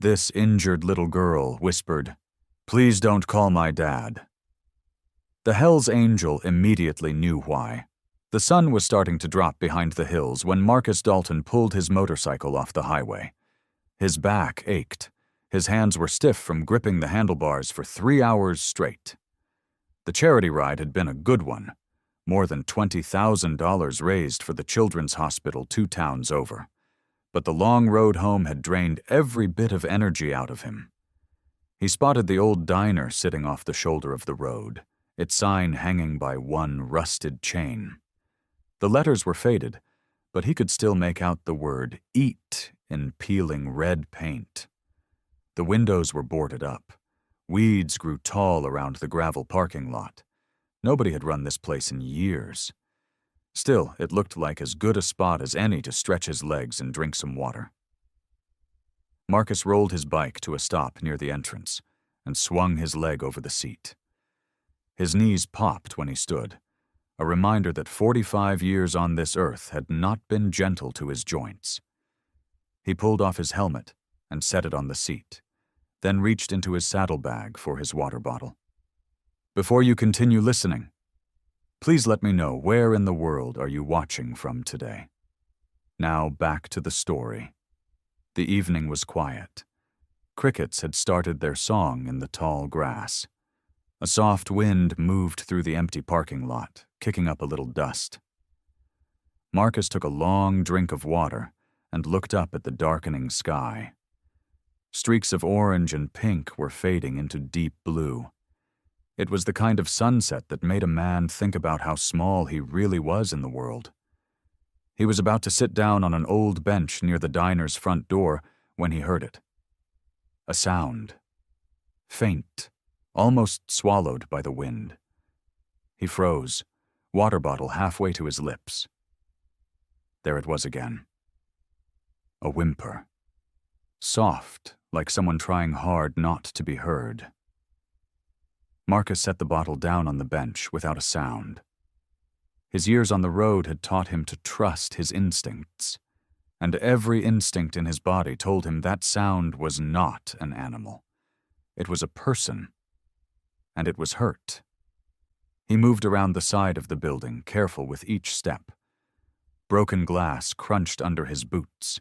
This injured little girl whispered, "Please don't call my dad." The Hells Angel immediately knew why. The sun was starting to drop behind the hills when Marcus Dalton pulled his motorcycle off the highway. His back ached. His hands were stiff from gripping the handlebars for 3 hours straight. The charity ride had been a good one. More than $20,000 raised for the Children's Hospital 2 towns over. But the long road home had drained every bit of energy out of him. He spotted the old diner sitting off the shoulder of the road, its sign hanging by one rusted chain. The letters were faded, but he could still make out the word "eat" in peeling red paint. The windows were boarded up. Weeds grew tall around the gravel parking lot. Nobody had run this place in years. Still, it looked like as good a spot as any to stretch his legs and drink some water. Marcus rolled his bike to a stop near the entrance and swung his leg over the seat. His knees popped when he stood, a reminder that 45 years on this earth had not been gentle to his joints. He pulled off his helmet and set it on the seat, then reached into his saddlebag for his water bottle. Before you continue listening, please let me know where in the world are you watching from today. Now back to the story. The evening was quiet. Crickets had started their song in the tall grass. A soft wind moved through the empty parking lot, kicking up a little dust. Marcus took a long drink of water and looked up at the darkening sky. Streaks of orange and pink were fading into deep blue. It was the kind of sunset that made a man think about how small he really was in the world. He was about to sit down on an old bench near the diner's front door when he heard it. A sound. Faint, almost swallowed by the wind. He froze, water bottle halfway to his lips. There it was again. A whimper. Soft, like someone trying hard not to be heard. Marcus set the bottle down on the bench without a sound. His years on the road had taught him to trust his instincts, and every instinct in his body told him that sound was not an animal. It was a person, and it was hurt. He moved around the side of the building, careful with each step. Broken glass crunched under his boots.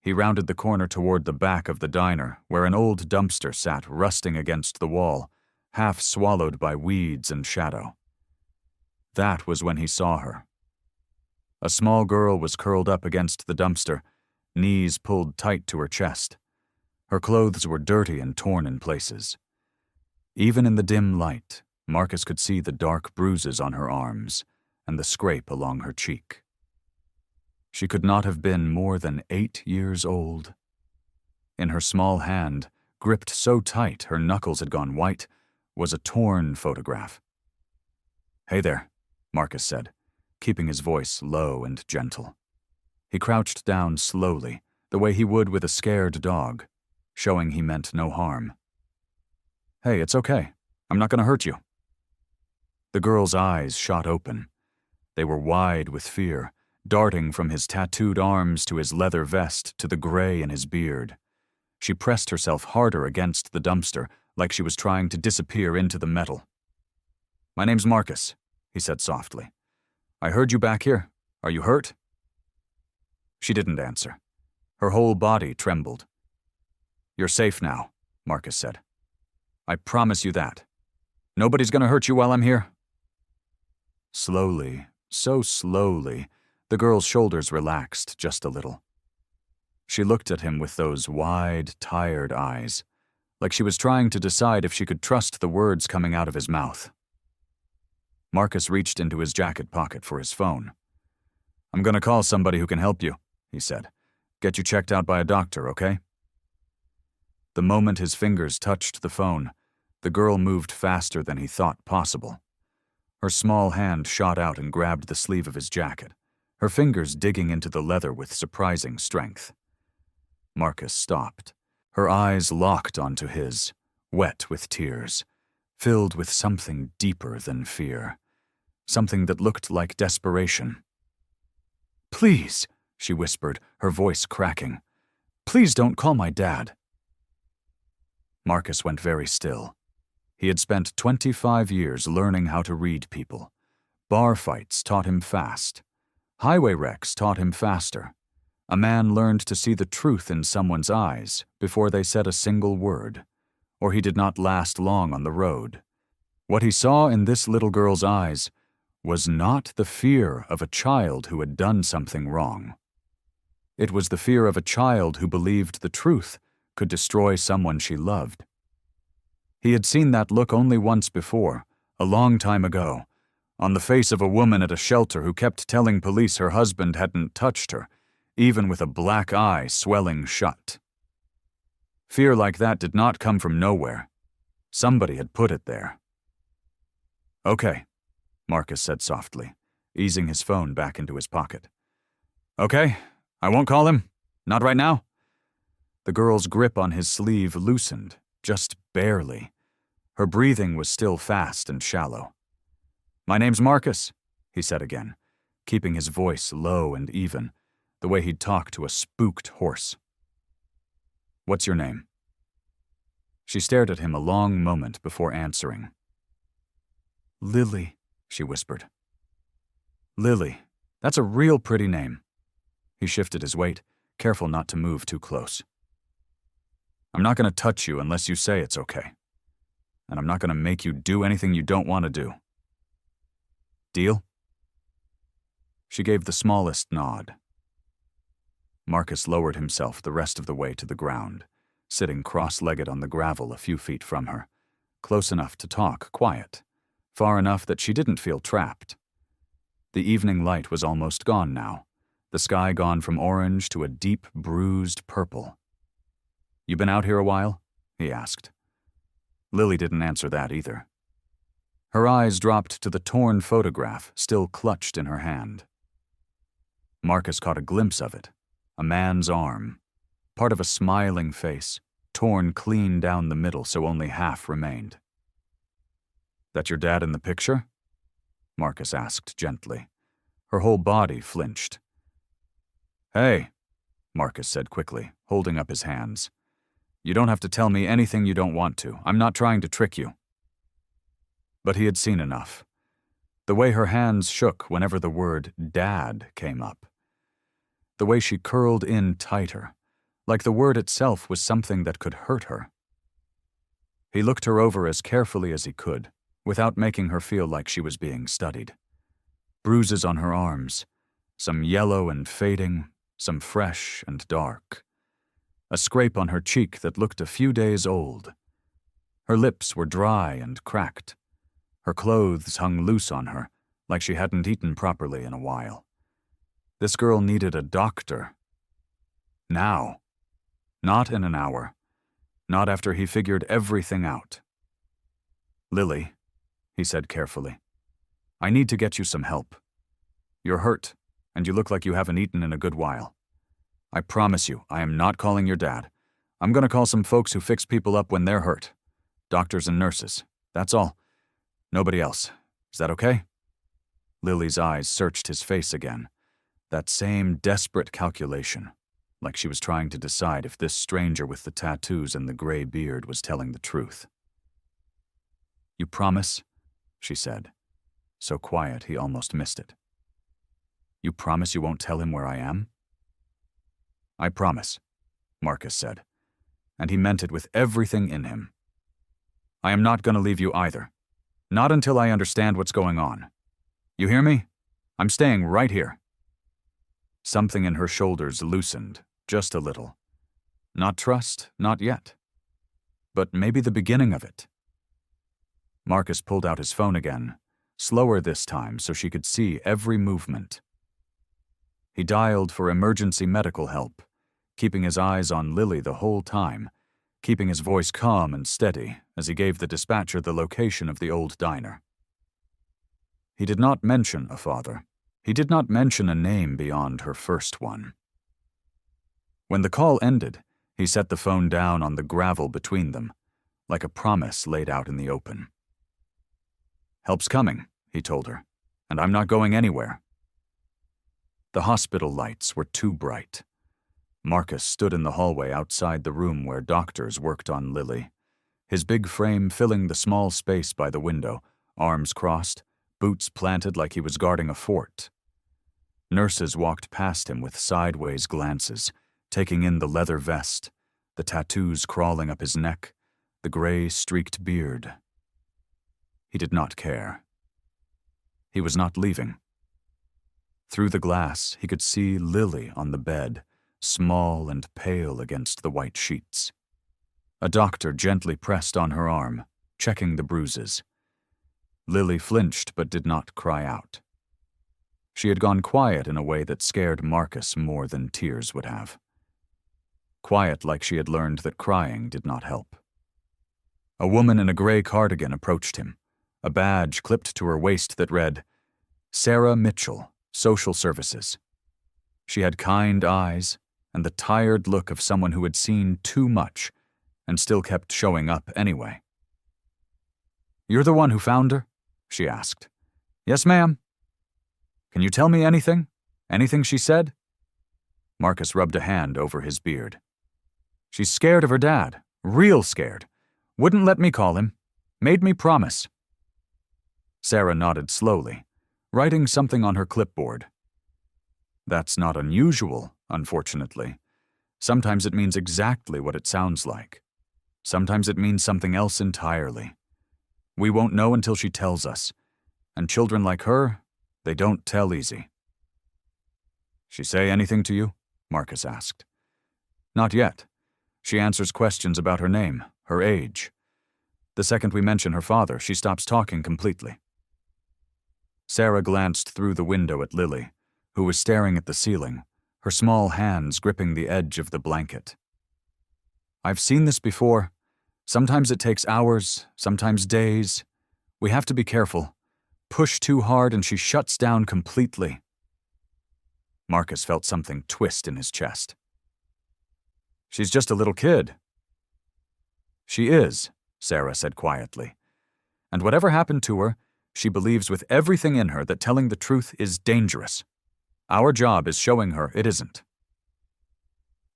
He rounded the corner toward the back of the diner, where an old dumpster sat rusting against the wall, half swallowed by weeds and shadow. That was when he saw her. A small girl was curled up against the dumpster, knees pulled tight to her chest. Her clothes were dirty and torn in places. Even in the dim light, Marcus could see the dark bruises on her arms and the scrape along her cheek. She could not have been more than 8 years old. In her small hand, gripped so tight her knuckles had gone white, was a torn photograph. "Hey there," Marcus said, keeping his voice low and gentle. He crouched down slowly, the way he would with a scared dog, showing he meant no harm. "Hey, it's okay. I'm not going to hurt you." The girl's eyes shot open. They were wide with fear, darting from his tattooed arms to his leather vest to the gray in his beard. She pressed herself harder against the dumpster, like she was trying to disappear into the metal. "My name's Marcus," he said softly. "I heard you back here. Are you hurt?" She didn't answer. Her whole body trembled. "You're safe now," Marcus said. "I promise you that. Nobody's gonna hurt you while I'm here." Slowly, so slowly, the girl's shoulders relaxed just a little. She looked at him with those wide, tired eyes, like she was trying to decide if she could trust the words coming out of his mouth. Marcus reached into his jacket pocket for his phone. "I'm gonna call somebody who can help you," he said. "Get you checked out by a doctor, okay?" The moment his fingers touched the phone, the girl moved faster than he thought possible. Her small hand shot out and grabbed the sleeve of his jacket, her fingers digging into the leather with surprising strength. Marcus stopped. Her eyes locked onto his, wet with tears, filled with something deeper than fear, something that looked like desperation. "Please," she whispered, her voice cracking. "Please don't call my dad." Marcus went very still. He had spent 25 years learning how to read people. Bar fights taught him fast. Highway wrecks taught him faster. A man learned to see the truth in someone's eyes before they said a single word, or he did not last long on the road. What he saw in this little girl's eyes was not the fear of a child who had done something wrong. It was the fear of a child who believed the truth could destroy someone she loved. He had seen that look only once before, a long time ago, on the face of a woman at a shelter who kept telling police her husband hadn't touched her, even with a black eye swelling shut. Fear like that did not come from nowhere. Somebody had put it there. "Okay," Marcus said softly, easing his phone back into his pocket. "Okay, I won't call him. Not right now." The girl's grip on his sleeve loosened, just barely. Her breathing was still fast and shallow. "My name's Marcus," he said again, keeping his voice low and even, the way he'd talk to a spooked horse. "What's your name?" She stared at him a long moment before answering. "Lily," she whispered. "Lily, that's a real pretty name." He shifted his weight, careful not to move too close. "I'm not going to touch you unless you say it's okay. And I'm not going to make you do anything you don't want to do. Deal?" She gave the smallest nod. Marcus lowered himself the rest of the way to the ground, sitting cross-legged on the gravel a few feet from her, close enough to talk quiet, far enough that she didn't feel trapped. The evening light was almost gone now, the sky gone from orange to a deep, bruised purple. "You been out here a while?" he asked. Lily didn't answer that either. Her eyes dropped to the torn photograph still clutched in her hand. Marcus caught a glimpse of it, a man's arm, part of a smiling face, torn clean down the middle so only half remained. "That your dad in the picture?" Marcus asked gently. Her whole body flinched. "Hey," Marcus said quickly, holding up his hands. "You don't have to tell me anything you don't want to. I'm not trying to trick you." But he had seen enough. The way her hands shook whenever the word "dad" came up. The way she curled in tighter, like the word itself was something that could hurt her. He looked her over as carefully as he could, without making her feel like she was being studied. Bruises on her arms, some yellow and fading, some fresh and dark. A scrape on her cheek that looked a few days old. Her lips were dry and cracked. Her clothes hung loose on her, like she hadn't eaten properly in a while. This girl needed a doctor. Now. Not in an hour. Not after he figured everything out. "Lily," he said carefully, "I need to get you some help. You're hurt, and you look like you haven't eaten in a good while. I promise you, I am not calling your dad. I'm going to call some folks who fix people up when they're hurt. Doctors and nurses. That's all. Nobody else. Is that okay?" Lily's eyes searched his face again. That same desperate calculation, like she was trying to decide if this stranger with the tattoos and the gray beard was telling the truth. "You promise?" she said, so quiet he almost missed it. "You promise you won't tell him where I am?" "I promise," Marcus said, and he meant it with everything in him. "I am not going to leave you either. Not until I understand what's going on. You hear me? I'm staying right here." Something in her shoulders loosened, just a little. Not trust, not yet. But maybe the beginning of it. Marcus pulled out his phone again, slower this time so she could see every movement. He dialed for emergency medical help, keeping his eyes on Lily the whole time, keeping his voice calm and steady as he gave the dispatcher the location of the old diner. He did not mention a father. He did not mention a name beyond her first one. When the call ended, he set the phone down on the gravel between them, like a promise laid out in the open. "Help's coming," he told her, "and I'm not going anywhere." The hospital lights were too bright. Marcus stood in the hallway outside the room where doctors worked on Lily, his big frame filling the small space by the window, arms crossed, boots planted like he was guarding a fort. Nurses walked past him with sideways glances, taking in the leather vest, the tattoos crawling up his neck, the gray streaked beard. He did not care. He was not leaving. Through the glass, he could see Lily on the bed, small and pale against the white sheets. A doctor gently pressed on her arm, checking the bruises. Lily flinched but did not cry out. She had gone quiet in a way that scared Marcus more than tears would have. Quiet like she had learned that crying did not help. A woman in a gray cardigan approached him, a badge clipped to her waist that read, Sarah Mitchell, Social Services. She had kind eyes and the tired look of someone who had seen too much and still kept showing up anyway. "You're the one who found her?" she asked. "Yes, ma'am." "Can you tell me anything? Anything she said?" Marcus rubbed a hand over his beard. "She's scared of her dad, real scared. Wouldn't let me call him. Made me promise." Sarah nodded slowly, writing something on her clipboard. "That's not unusual, unfortunately. Sometimes it means exactly what it sounds like. Sometimes it means something else entirely. We won't know until she tells us, and children like her, they don't tell easy." "She say anything to you?" Marcus asked. "Not yet. She answers questions about her name, her age. The second we mention her father, she stops talking completely." Sarah glanced through the window at Lily, who was staring at the ceiling, her small hands gripping the edge of the blanket. "I've seen this before. Sometimes it takes hours, sometimes days. We have to be careful. Push too hard and she shuts down completely." Marcus felt something twist in his chest. "She's just a little kid." "She is," Sarah said quietly. "And whatever happened to her, she believes with everything in her that telling the truth is dangerous. Our job is showing her it isn't."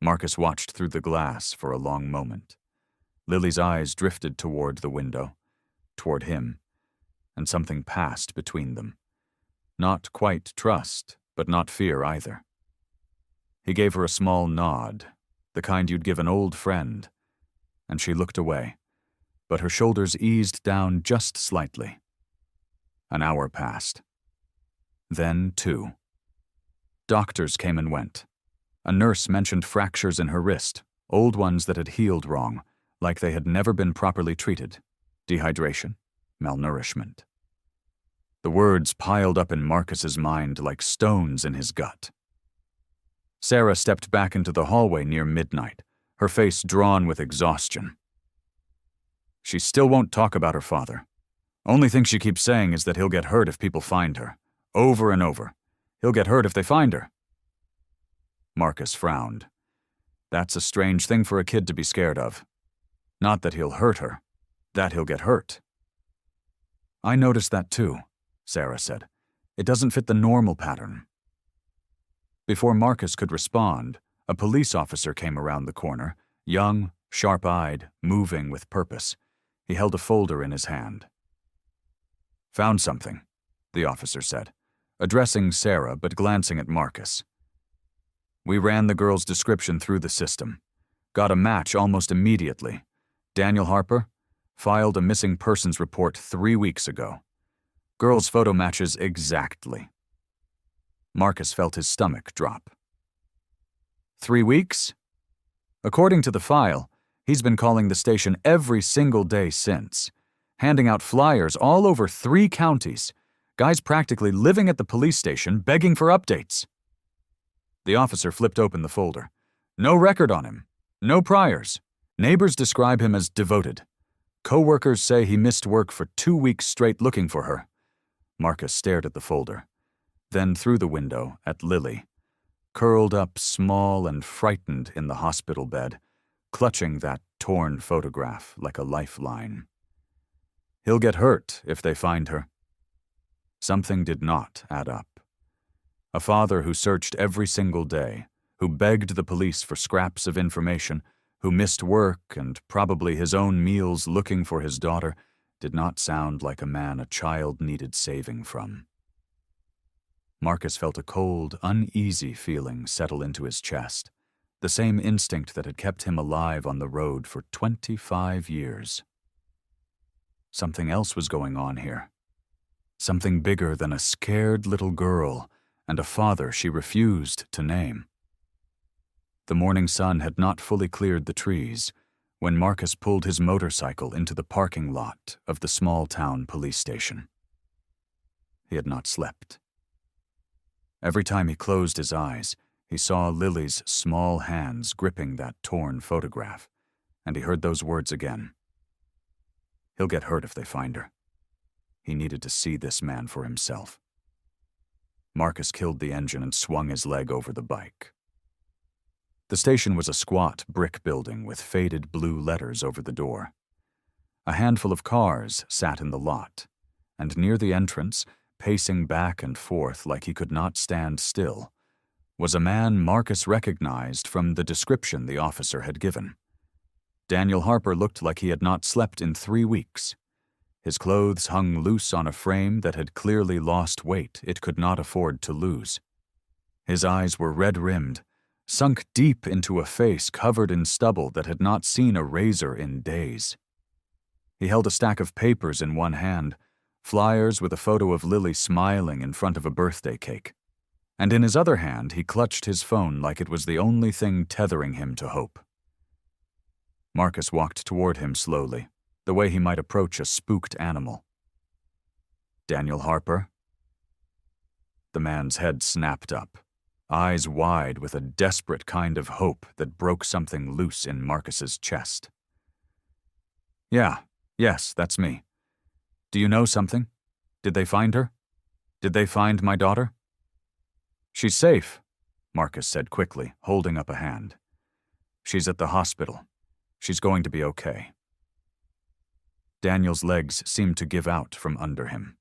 Marcus watched through the glass for a long moment. Lily's eyes drifted toward the window, toward him, and something passed between them. Not quite trust, but not fear either. He gave her a small nod, the kind you'd give an old friend, and she looked away, but her shoulders eased down just slightly. An hour passed. Then 2. Doctors came and went. A nurse mentioned fractures in her wrist, old ones that had healed wrong, like they had never been properly treated. Dehydration, malnourishment. The words piled up in Marcus's mind like stones in his gut. Sarah stepped back into the hallway near midnight, her face drawn with exhaustion. She still won't talk about her father. Only thing she keeps saying is that he'll get hurt if people find her. Over and over. He'll get hurt if they find her. Marcus frowned. That's a strange thing for a kid to be scared of. Not that he'll hurt her, that he'll get hurt. "I noticed that too," Sarah said. "It doesn't fit the normal pattern." Before Marcus could respond, a police officer came around the corner, young, sharp-eyed, moving with purpose. He held a folder in his hand. "Found something," the officer said, addressing Sarah but glancing at Marcus. "We ran the girl's description through the system. Got a match almost immediately. Daniel Harper filed a missing persons report 3 weeks ago. Girl's photo matches exactly." Marcus felt his stomach drop. 3 weeks? According to the file, he's been calling the station every single day since, handing out flyers all over 3 counties, guys practically living at the police station begging for updates. The officer flipped open the folder. No record on him. No priors. Neighbors describe him as devoted. Co-workers say he missed work for 2 weeks straight looking for her. Marcus stared at the folder, then through the window at Lily, curled up small and frightened in the hospital bed, clutching that torn photograph like a lifeline. He'll get hurt if they find her. Something did not add up. A father who searched every single day, who begged the police for scraps of information, who missed work and probably his own meals looking for his daughter, did not sound like a man a child needed saving from. Marcus felt a cold, uneasy feeling settle into his chest, the same instinct that had kept him alive on the road for 25 years. Something else was going on here. Something bigger than a scared little girl and a father she refused to name. The morning sun had not fully cleared the trees when Marcus pulled his motorcycle into the parking lot of the small-town police station. He had not slept. Every time he closed his eyes, he saw Lily's small hands gripping that torn photograph, and he heard those words again. He'll get hurt if they find her. He needed to see this man for himself. Marcus killed the engine and swung his leg over the bike. The station was a squat brick building with faded blue letters over the door. A handful of cars sat in the lot, and near the entrance, pacing back and forth like he could not stand still, was a man Marcus recognized from the description the officer had given. Daniel Harper looked like he had not slept in 3 weeks. His clothes hung loose on a frame that had clearly lost weight it could not afford to lose. His eyes were red-rimmed, sunk deep into a face covered in stubble that had not seen a razor in days. He held a stack of papers in one hand, flyers with a photo of Lily smiling in front of a birthday cake, and in his other hand he clutched his phone like it was the only thing tethering him to hope. Marcus walked toward him slowly, the way he might approach a spooked animal. "Daniel Harper?" The man's head snapped up, eyes wide with a desperate kind of hope that broke something loose in Marcus's chest. Yes, that's me. Do you know something? Did they find her? Did they find my daughter?" "She's safe," Marcus said quickly, holding up a hand. "She's at the hospital. She's going to be okay." Daniel's legs seemed to give out from under him.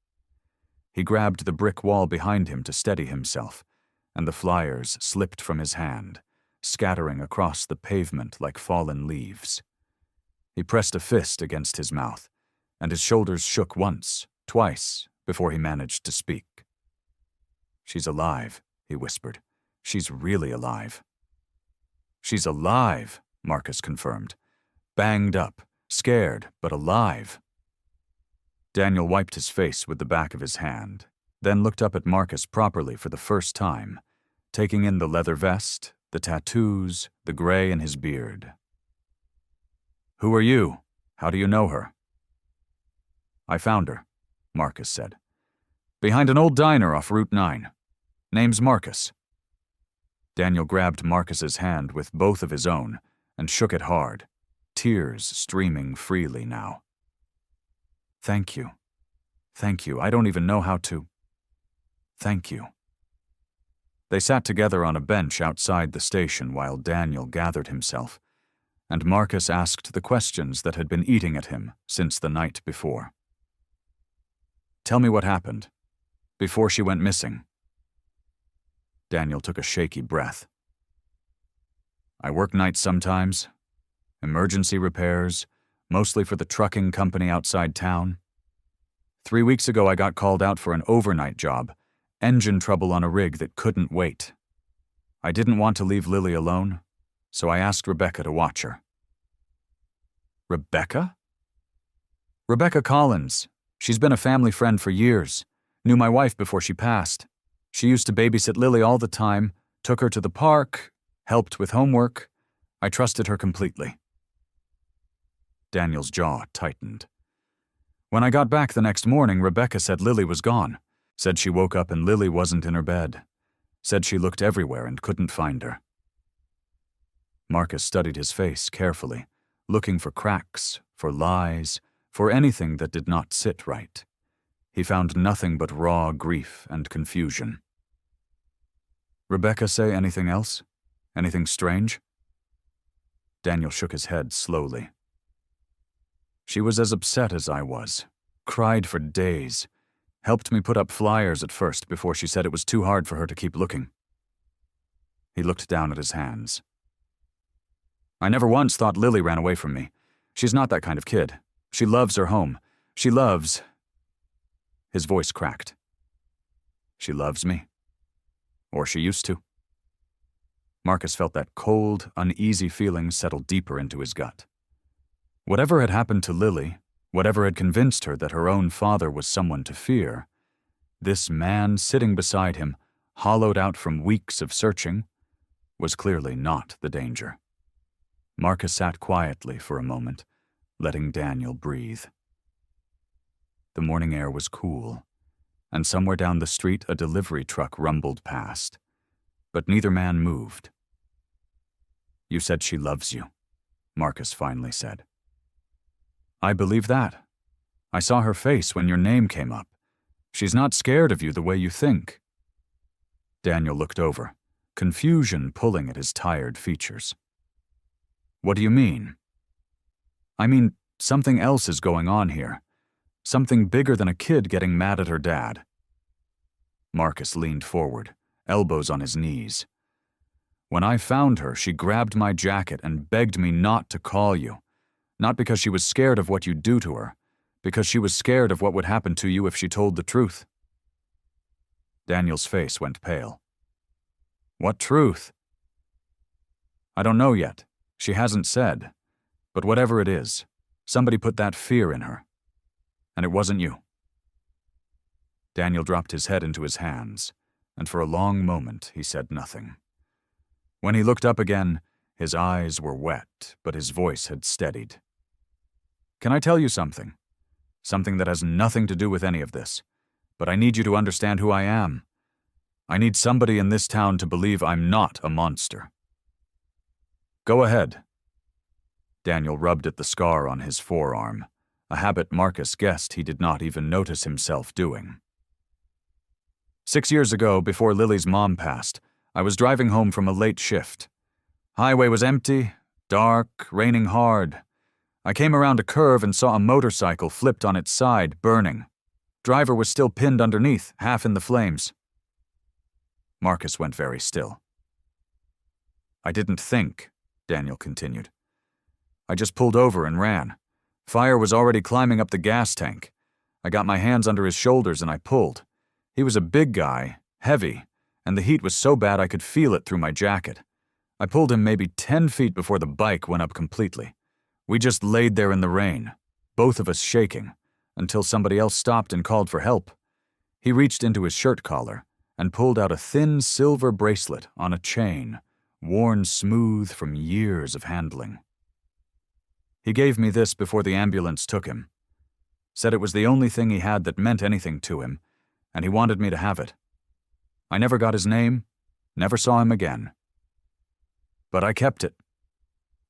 He grabbed the brick wall behind him to steady himself, and the flyers slipped from his hand, scattering across the pavement like fallen leaves. He pressed a fist against his mouth, and his shoulders shook once, twice, before he managed to speak. "She's alive," he whispered. "She's really alive." "She's alive," Marcus confirmed. "Banged up, scared, but alive." Daniel wiped his face with the back of his hand, then looked up at Marcus properly for the first time, taking in the leather vest, the tattoos, the gray in his beard. "Who are you? How do you know her?" "I found her," Marcus said. "Behind an old diner off Route 9. Name's Marcus." Daniel grabbed Marcus's hand with both of his own and shook it hard, tears streaming freely now. Thank you. I don't even know how to. Thank you." They sat together on a bench outside the station while Daniel gathered himself, and Marcus asked the questions that had been eating at him since the night before. "Tell me what happened, before she went missing." Daniel took a shaky breath. "I work nights sometimes, emergency repairs, mostly for the trucking company outside town. 3 weeks ago I got called out for an overnight job, engine trouble on a rig that couldn't wait. I didn't want to leave Lily alone, so I asked Rebecca to watch her." "Rebecca?" "Rebecca Collins. She's been a family friend for years. Knew my wife before she passed. She used to babysit Lily all the time, took her to the park, helped with homework. I trusted her completely." Daniel's jaw tightened. "When I got back the next morning, Rebecca said Lily was gone. Said she woke up and Lily wasn't in her bed. Said she looked everywhere and couldn't find her." Marcus studied his face carefully, looking for cracks, for lies, for anything that did not sit right. He found nothing but raw grief and confusion. "Rebecca say anything else? Anything strange?" Daniel shook his head slowly. "She was as upset as I was. Cried for days. Helped me put up flyers at first before she said it was too hard for her to keep looking." He looked down at his hands. I never once thought Lily ran away from me. She's not that kind of kid. She loves her home. She loves—" His voice cracked. "She loves me? Or she used to?" Marcus felt that cold, uneasy feeling settle deeper into his gut. Whatever had happened to Lily, whatever had convinced her that her own father was someone to fear, this man sitting beside him, hollowed out from weeks of searching, was clearly not the danger. Marcus sat quietly for a moment, letting Daniel breathe. The morning air was cool, and somewhere down the street a delivery truck rumbled past, but neither man moved. "You said she loves you," Marcus finally said. "I believe that. I saw her face when your name came up. She's not scared of you the way you think." Daniel looked over, confusion pulling at his tired features. "What do you mean?" "I mean, something else is going on here. Something bigger than a kid getting mad at her dad." Marcus leaned forward, elbows on his knees. "When I found her, she grabbed my jacket and begged me not to call you. Not because she was scared of what you'd do to her, because she was scared of what would happen to you if she told the truth." Daniel's face went pale. "What truth?" "I don't know yet. She hasn't said. But whatever it is, somebody put that fear in her. And it wasn't you." Daniel dropped his head into his hands, and for a long moment he said nothing. When he looked up again, his eyes were wet, but his voice had steadied. "Can I tell you something? Something that has nothing to do with any of this. But I need you to understand who I am. I need somebody in this town to believe I'm not a monster." "Go ahead." Daniel rubbed at the scar on his forearm, a habit Marcus guessed he did not even notice himself doing. 6 years ago, before Lily's mom passed, I was driving home from a late shift. Highway was empty, dark, raining hard. I came around a curve and saw a motorcycle flipped on its side, burning. Driver was still pinned underneath, half in the flames. Marcus went very still. "I didn't think," Daniel continued. "I just pulled over and ran. Fire was already climbing up the gas tank. I got my hands under his shoulders and I pulled. He was a big guy, heavy, and the heat was so bad I could feel it through my jacket. I pulled him maybe 10 feet before the bike went up completely. We just laid there in the rain, both of us shaking, until somebody else stopped and called for help. He reached into his shirt collar and pulled out a thin silver bracelet on a chain, worn smooth from years of handling. He gave me this before the ambulance took him. Said it was the only thing he had that meant anything to him, and he wanted me to have it. I never got his name, never saw him again. But I kept it.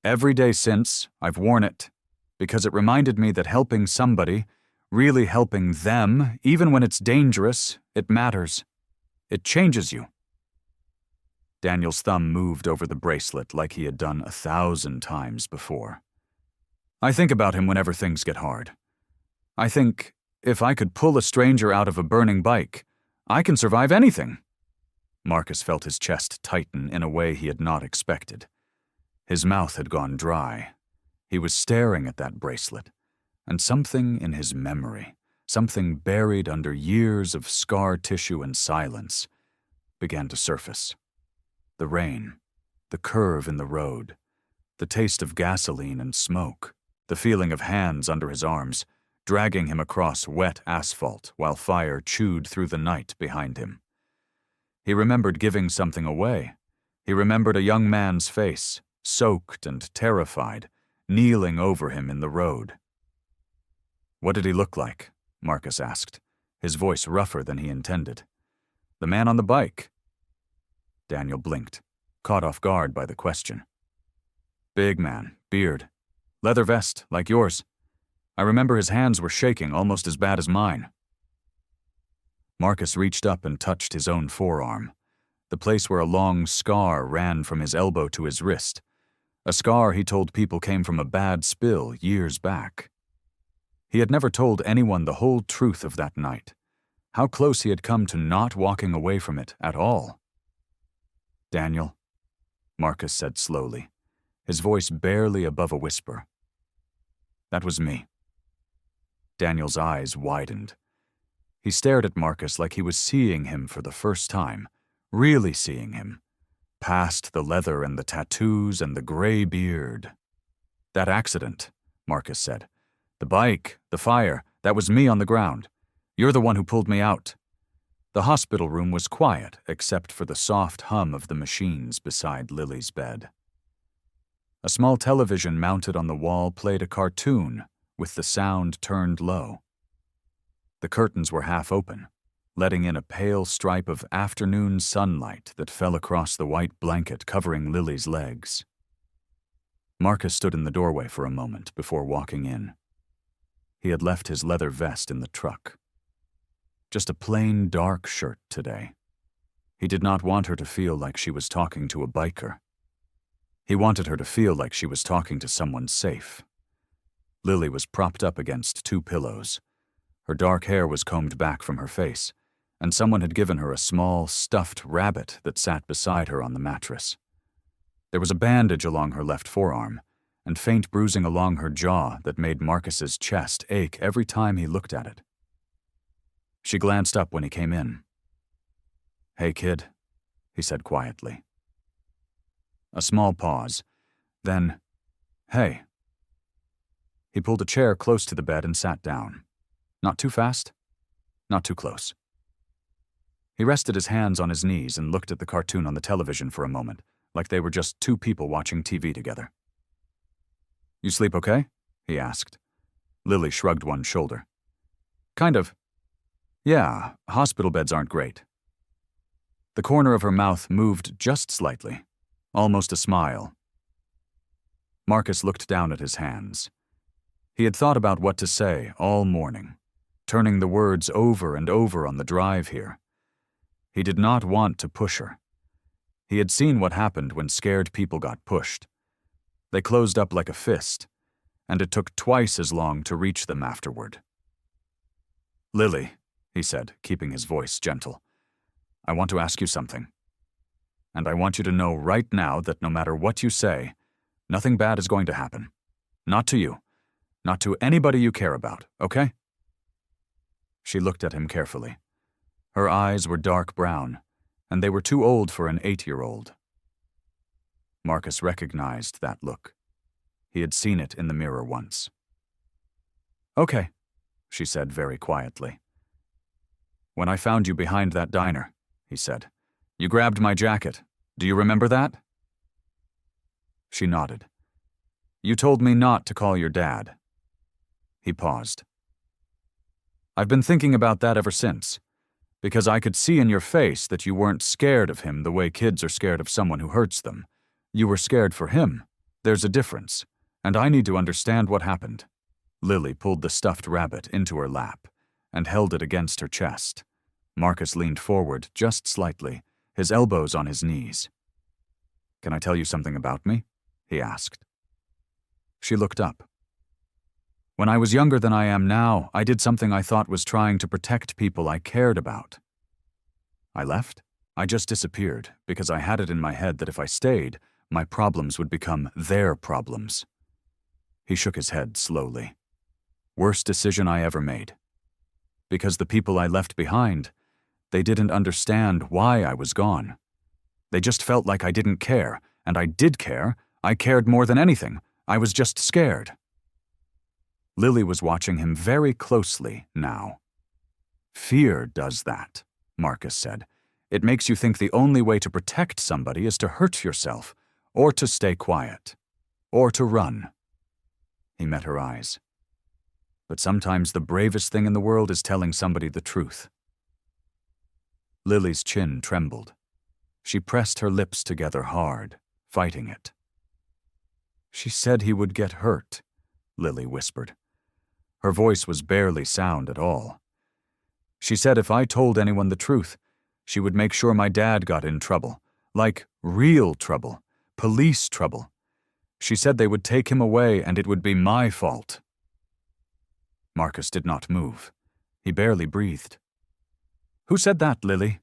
Every day since, I've worn it, because it reminded me that helping somebody, really helping them, even when it's dangerous, it matters. It changes you." Daniel's thumb moved over the bracelet like he had done 1,000 times before. "I think about him whenever things get hard. I think, if I could pull a stranger out of a burning bike, I can survive anything." Marcus felt his chest tighten in a way he had not expected. His mouth had gone dry. He was staring at that bracelet, and something in his memory, something buried under years of scar tissue and silence, began to surface. The rain, the curve in the road, the taste of gasoline and smoke, the feeling of hands under his arms, dragging him across wet asphalt while fire chewed through the night behind him. He remembered giving something away. He remembered a young man's face, soaked and terrified, kneeling over him in the road. "What did he look like?" Marcus asked, his voice rougher than he intended. "The man on the bike." Daniel blinked, caught off guard by the question. "Big man, beard, leather vest, like yours. I remember his hands were shaking almost as bad as mine." Marcus reached up and touched his own forearm, the place where a long scar ran from his elbow to his wrist, a scar he told people came from a bad spill years back. He had never told anyone the whole truth of that night, how close he had come to not walking away from it at all. "Daniel," Marcus said slowly, his voice barely above a whisper. That was me. Daniel's eyes widened. He stared at Marcus like he was seeing him for the first time, really seeing him, past the leather and the tattoos and the gray beard. That accident, Marcus said. The bike, the fire, that was me on the ground. You're the one who pulled me out. The hospital room was quiet except for the soft hum of the machines beside Lily's bed. A small television mounted on the wall played a cartoon with the sound turned low. The curtains were half open, letting in a pale stripe of afternoon sunlight that fell across the white blanket covering Lily's legs. Marcus stood in the doorway for a moment before walking in. He had left his leather vest in the truck. Just a plain dark shirt today. He did not want her to feel like she was talking to a biker. He wanted her to feel like she was talking to someone safe. Lily was propped up against 2 pillows. Her dark hair was combed back from her face, and someone had given her a small, stuffed rabbit that sat beside her on the mattress. There was a bandage along her left forearm, and faint bruising along her jaw that made Marcus's chest ache every time he looked at it. She glanced up when he came in. "Hey, kid," he said quietly. A small pause. Then, "Hey." He pulled a chair close to the bed and sat down. Not too fast, not too close. He rested his hands on his knees and looked at the cartoon on the television for a moment, like they were just 2 people watching TV together. "You sleep okay?" he asked. Lily shrugged one shoulder. "Kind of. Yeah, hospital beds aren't great." The corner of her mouth moved just slightly, almost a smile. Marcus looked down at his hands. He had thought about what to say all morning, turning the words over and over on the drive here. He did not want to push her. He had seen what happened when scared people got pushed. They closed up like a fist, and it took twice as long to reach them afterward. "Lily," he said, keeping his voice gentle, "I want to ask you something. And I want you to know right now that no matter what you say, nothing bad is going to happen. Not to you. Not to anybody you care about, okay?" She looked at him carefully. Her eyes were dark brown, and they were too old for an 8-year-old. Marcus recognized that look. He had seen it in the mirror once. "Okay," she said very quietly. "When I found you behind that diner," he said, "you grabbed my jacket. Do you remember that?" She nodded. "You told me not to call your dad." He paused. "I've been thinking about that ever since, because I could see in your face that you weren't scared of him the way kids are scared of someone who hurts them. You were scared for him. There's a difference, and I need to understand what happened." Lily pulled the stuffed rabbit into her lap and held it against her chest. Marcus leaned forward just slightly, his elbows on his knees. "Can I tell you something about me?" he asked. She looked up. "When I was younger than I am now, I did something I thought was trying to protect people I cared about. I left. I just disappeared because I had it in my head that if I stayed, my problems would become their problems." He shook his head slowly. "Worst decision I ever made. Because the people I left behind, they didn't understand why I was gone. They just felt like I didn't care, and I did care. I cared more than anything. I was just scared." Lily was watching him very closely now. "Fear does that," Marcus said. "It makes you think the only way to protect somebody is to hurt yourself, or to stay quiet, or to run." He met her eyes. "But sometimes the bravest thing in the world is telling somebody the truth." Lily's chin trembled. She pressed her lips together hard, fighting it. "She said he would get hurt," Lily whispered. Her voice was barely sound at all. "She said if I told anyone the truth, she would make sure my dad got in trouble, like real trouble, police trouble. She said they would take him away and it would be my fault." Marcus did not move. He barely breathed. "Who said that, Lily?"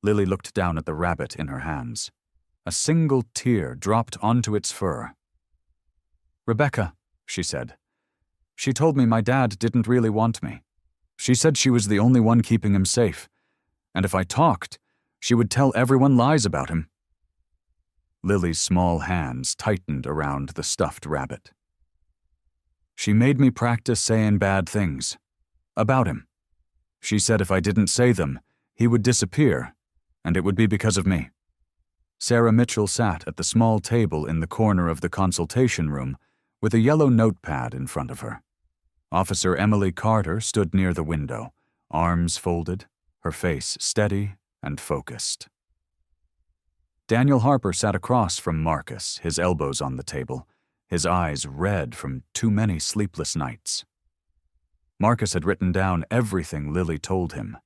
Lily looked down at the rabbit in her hands. A single tear dropped onto its fur. "Rebecca," she said. "She told me my dad didn't really want me. She said she was the only one keeping him safe, and if I talked, she would tell everyone lies about him." Lily's small hands tightened around the stuffed rabbit. "She made me practice saying bad things. About him. She said if I didn't say them, he would disappear, and it would be because of me." Sarah Mitchell sat at the small table in the corner of the consultation room with a yellow notepad in front of her. Officer Emily Carter stood near the window, arms folded, her face steady and focused. Daniel Harper sat across from Marcus, his elbows on the table, his eyes red from too many sleepless nights. Marcus had written down everything Lily told him,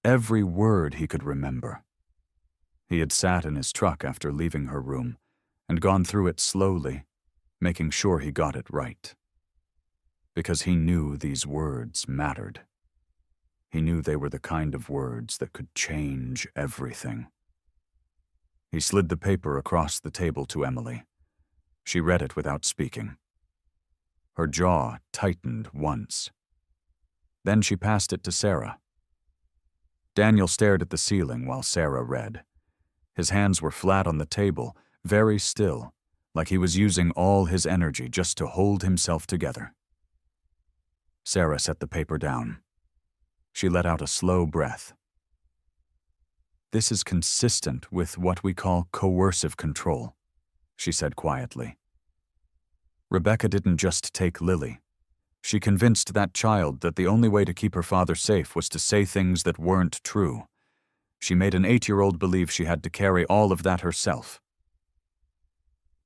every word he could remember. He had sat in his truck after leaving her room and gone through it slowly, making sure he got it right. Because he knew these words mattered. He knew they were the kind of words that could change everything. He slid the paper across the table to Emily. She read it without speaking. Her jaw tightened once. Then she passed it to Sarah. Daniel stared at the ceiling while Sarah read. His hands were flat on the table, very still, like he was using all his energy just to hold himself together. Sarah set the paper down. She let out a slow breath. "This is consistent with what we call coercive control," she said quietly. "Rebecca didn't just take Lily. She convinced that child that the only way to keep her father safe was to say things that weren't true. She made an 8-year-old believe she had to carry all of that herself."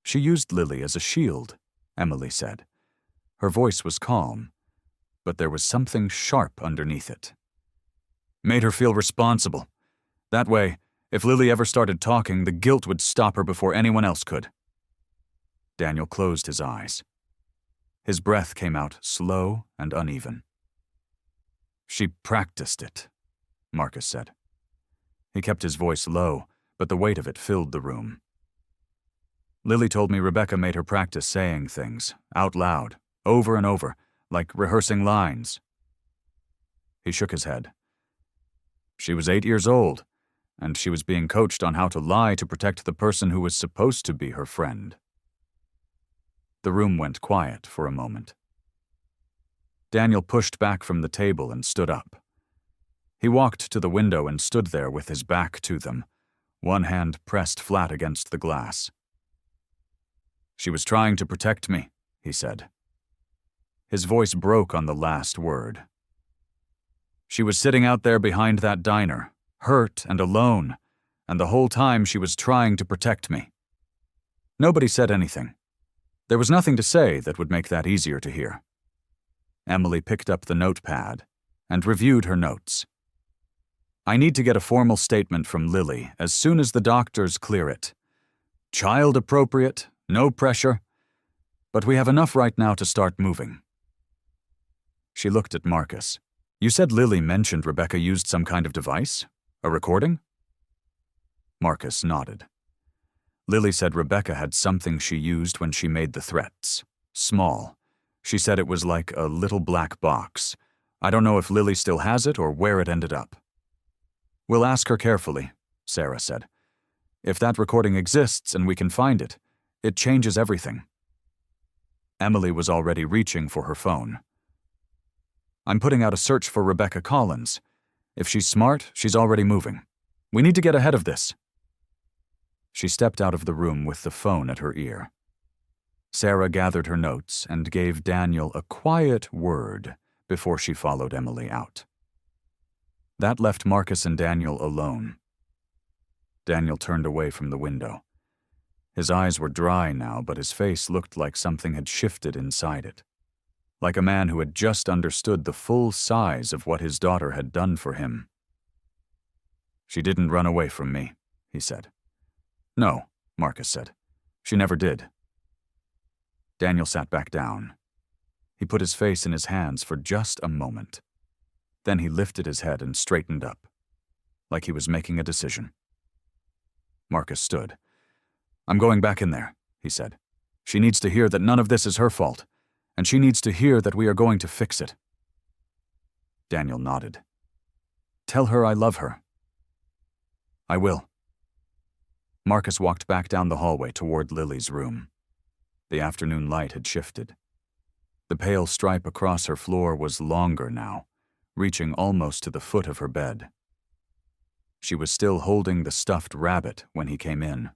"She used Lily as a shield," Emily said. Her voice was calm, but there was something sharp underneath it. "Made her feel responsible. That way, if Lily ever started talking, the guilt would stop her before anyone else could." Daniel closed his eyes. His breath came out slow and uneven. "She practiced it," Marcus said. He kept his voice low, but the weight of it filled the room. "Lily told me Rebecca made her practice saying things, out loud, over and over, like rehearsing lines." He shook his head. "She was 8 years old, and she was being coached on how to lie to protect the person who was supposed to be her friend." The room went quiet for a moment. Daniel pushed back from the table and stood up. He walked to the window and stood there with his back to them, one hand pressed flat against the glass. "She was trying to protect me," he said. His voice broke on the last word. "She was sitting out there behind that diner, hurt and alone, and the whole time she was trying to protect me." Nobody said anything. There was nothing to say that would make that easier to hear. Emily picked up the notepad and reviewed her notes. "I need to get a formal statement from Lily as soon as the doctors clear it. Child appropriate, no pressure, but we have enough right now to start moving." She looked at Marcus. "You said Lily mentioned Rebecca used some kind of device? A recording?" Marcus nodded. "Lily said Rebecca had something she used when she made the threats. Small. She said it was like a little black box. I don't know if Lily still has it or where it ended up." "We'll ask her carefully," Sarah said. "If that recording exists and we can find it, it changes everything." Emily was already reaching for her phone. "I'm putting out a search for Rebecca Collins. If she's smart, she's already moving. We need to get ahead of this." She stepped out of the room with the phone at her ear. Sarah gathered her notes and gave Daniel a quiet word before she followed Emily out. That left Marcus and Daniel alone. Daniel turned away from the window. His eyes were dry now, but his face looked like something had shifted inside it. Like a man who had just understood the full size of what his daughter had done for him. "She didn't run away from me," he said. "No," Marcus said. "She never did." Daniel sat back down. He put his face in his hands for just a moment. Then he lifted his head and straightened up, like he was making a decision. Marcus stood. I'm going back in there, he said. She needs to hear that none of this is her fault, and she needs to hear that we are going to fix it. Daniel nodded. Tell her I love her. I will. Marcus walked back down the hallway toward Lily's room. The afternoon light had shifted. The pale stripe across her floor was longer now, reaching almost to the foot of her bed. She was still holding the stuffed rabbit when he came in.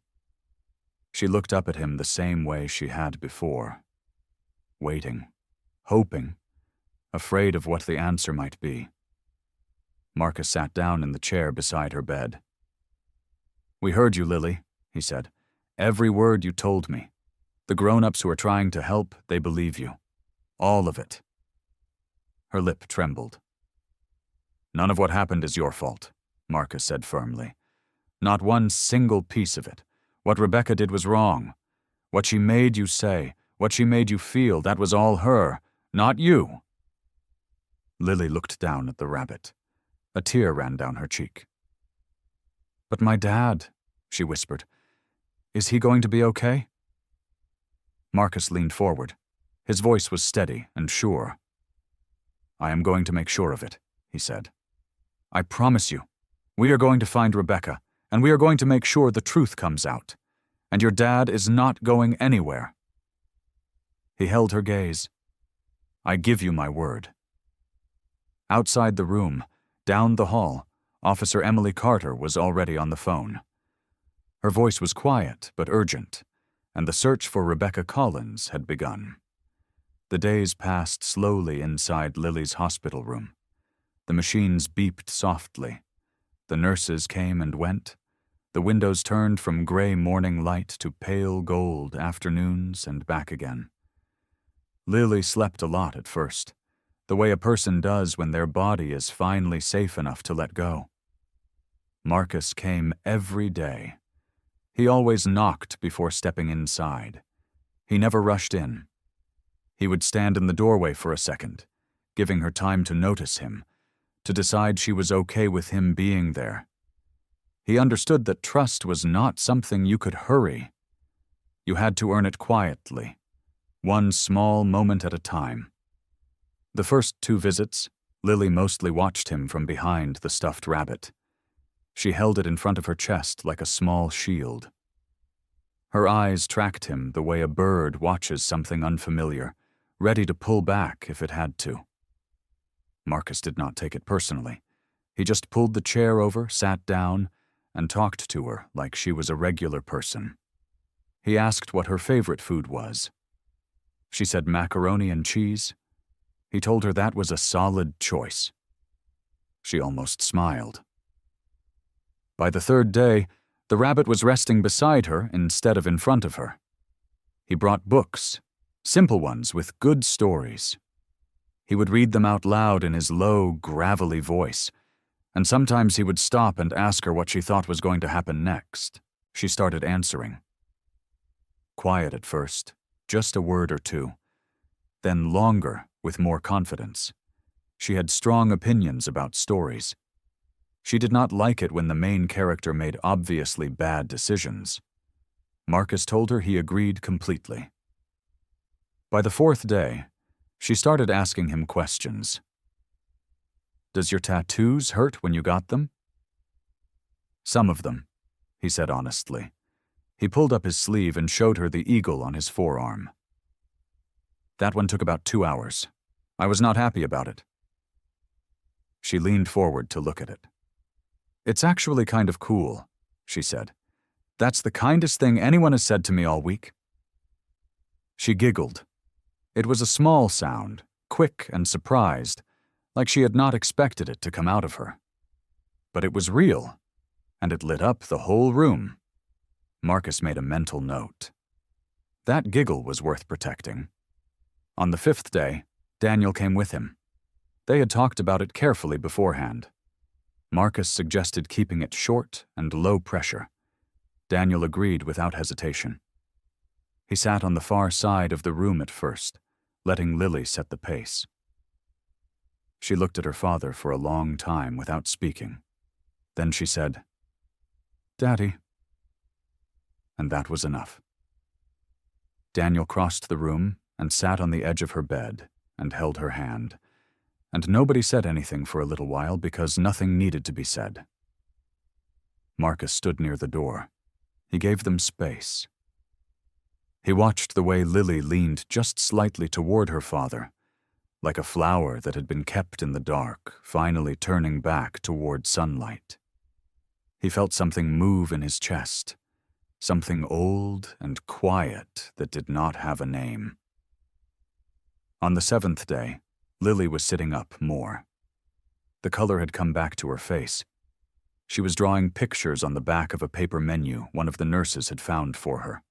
She looked up at him the same way she had before, waiting, hoping, afraid of what the answer might be. Marcus sat down in the chair beside her bed. We heard you, Lily, he said. Every word you told me. The grown-ups who are trying to help, they believe you. All of it. Her lip trembled. None of what happened is your fault, Marcus said firmly. Not one single piece of it. What Rebecca did was wrong. What she made you say, what she made you feel, that was all her, not you. Lily looked down at the rabbit. A tear ran down her cheek. But my dad, she whispered. Is he going to be okay? Marcus leaned forward. His voice was steady and sure. I am going to make sure of it, he said. I promise you. We are going to find Rebecca, and we are going to make sure the truth comes out. And your dad is not going anywhere. He held her gaze. I give you my word. Outside the room, down the hall, Officer Emily Carter was already on the phone. Her voice was quiet but urgent, and the search for Rebecca Collins had begun. The days passed slowly inside Lily's hospital room. The machines beeped softly. The nurses came and went. The windows turned from gray morning light to pale gold afternoons and back again. Lily slept a lot at first, the way a person does when their body is finally safe enough to let go. Marcus came every day. He always knocked before stepping inside. He never rushed in. He would stand in the doorway for a second, giving her time to notice him, to decide she was okay with him being there. He understood that trust was not something you could hurry. You had to earn it quietly, one small moment at a time. The first 2 visits, Lily mostly watched him from behind the stuffed rabbit. She held it in front of her chest like a small shield. Her eyes tracked him the way a bird watches something unfamiliar, ready to pull back if it had to. Marcus did not take it personally. He just pulled the chair over, sat down, and talked to her like she was a regular person. He asked what her favorite food was. She said macaroni and cheese. He told her that was a solid choice. She almost smiled. By the 3rd day, the rabbit was resting beside her instead of in front of her. He brought books, simple ones with good stories. He would read them out loud in his low, gravelly voice, and sometimes he would stop and ask her what she thought was going to happen next. She started answering. Quiet at first, just a word or two, then longer with more confidence. She had strong opinions about stories. She did not like it when the main character made obviously bad decisions. Marcus told her he agreed completely. By the 4th day, she started asking him questions. Does your tattoos hurt when you got them? Some of them, he said honestly. He pulled up his sleeve and showed her the eagle on his forearm. That one took about 2 hours. I was not happy about it. She leaned forward to look at it. It's actually kind of cool, she said. That's the kindest thing anyone has said to me all week. She giggled. It was a small sound, quick and surprised, like she had not expected it to come out of her. But it was real, and it lit up the whole room. Marcus made a mental note. That giggle was worth protecting. On the 5th day, Daniel came with him. They had talked about it carefully beforehand. Marcus suggested keeping it short and low pressure. Daniel agreed without hesitation. He sat on the far side of the room at first, letting Lily set the pace. She looked at her father for a long time without speaking. Then she said, Daddy. and that was enough. Daniel crossed the room and sat on the edge of her bed and held her hand, and nobody said anything for a little while because nothing needed to be said. Marcus stood near the door. He gave them space. He watched the way Lily leaned just slightly toward her father, like a flower that had been kept in the dark, finally turning back toward sunlight. He felt something move in his chest, something old and quiet that did not have a name. On the 7th day, Lily was sitting up more. The color had come back to her face. She was drawing pictures on the back of a paper menu one of the nurses had found for her.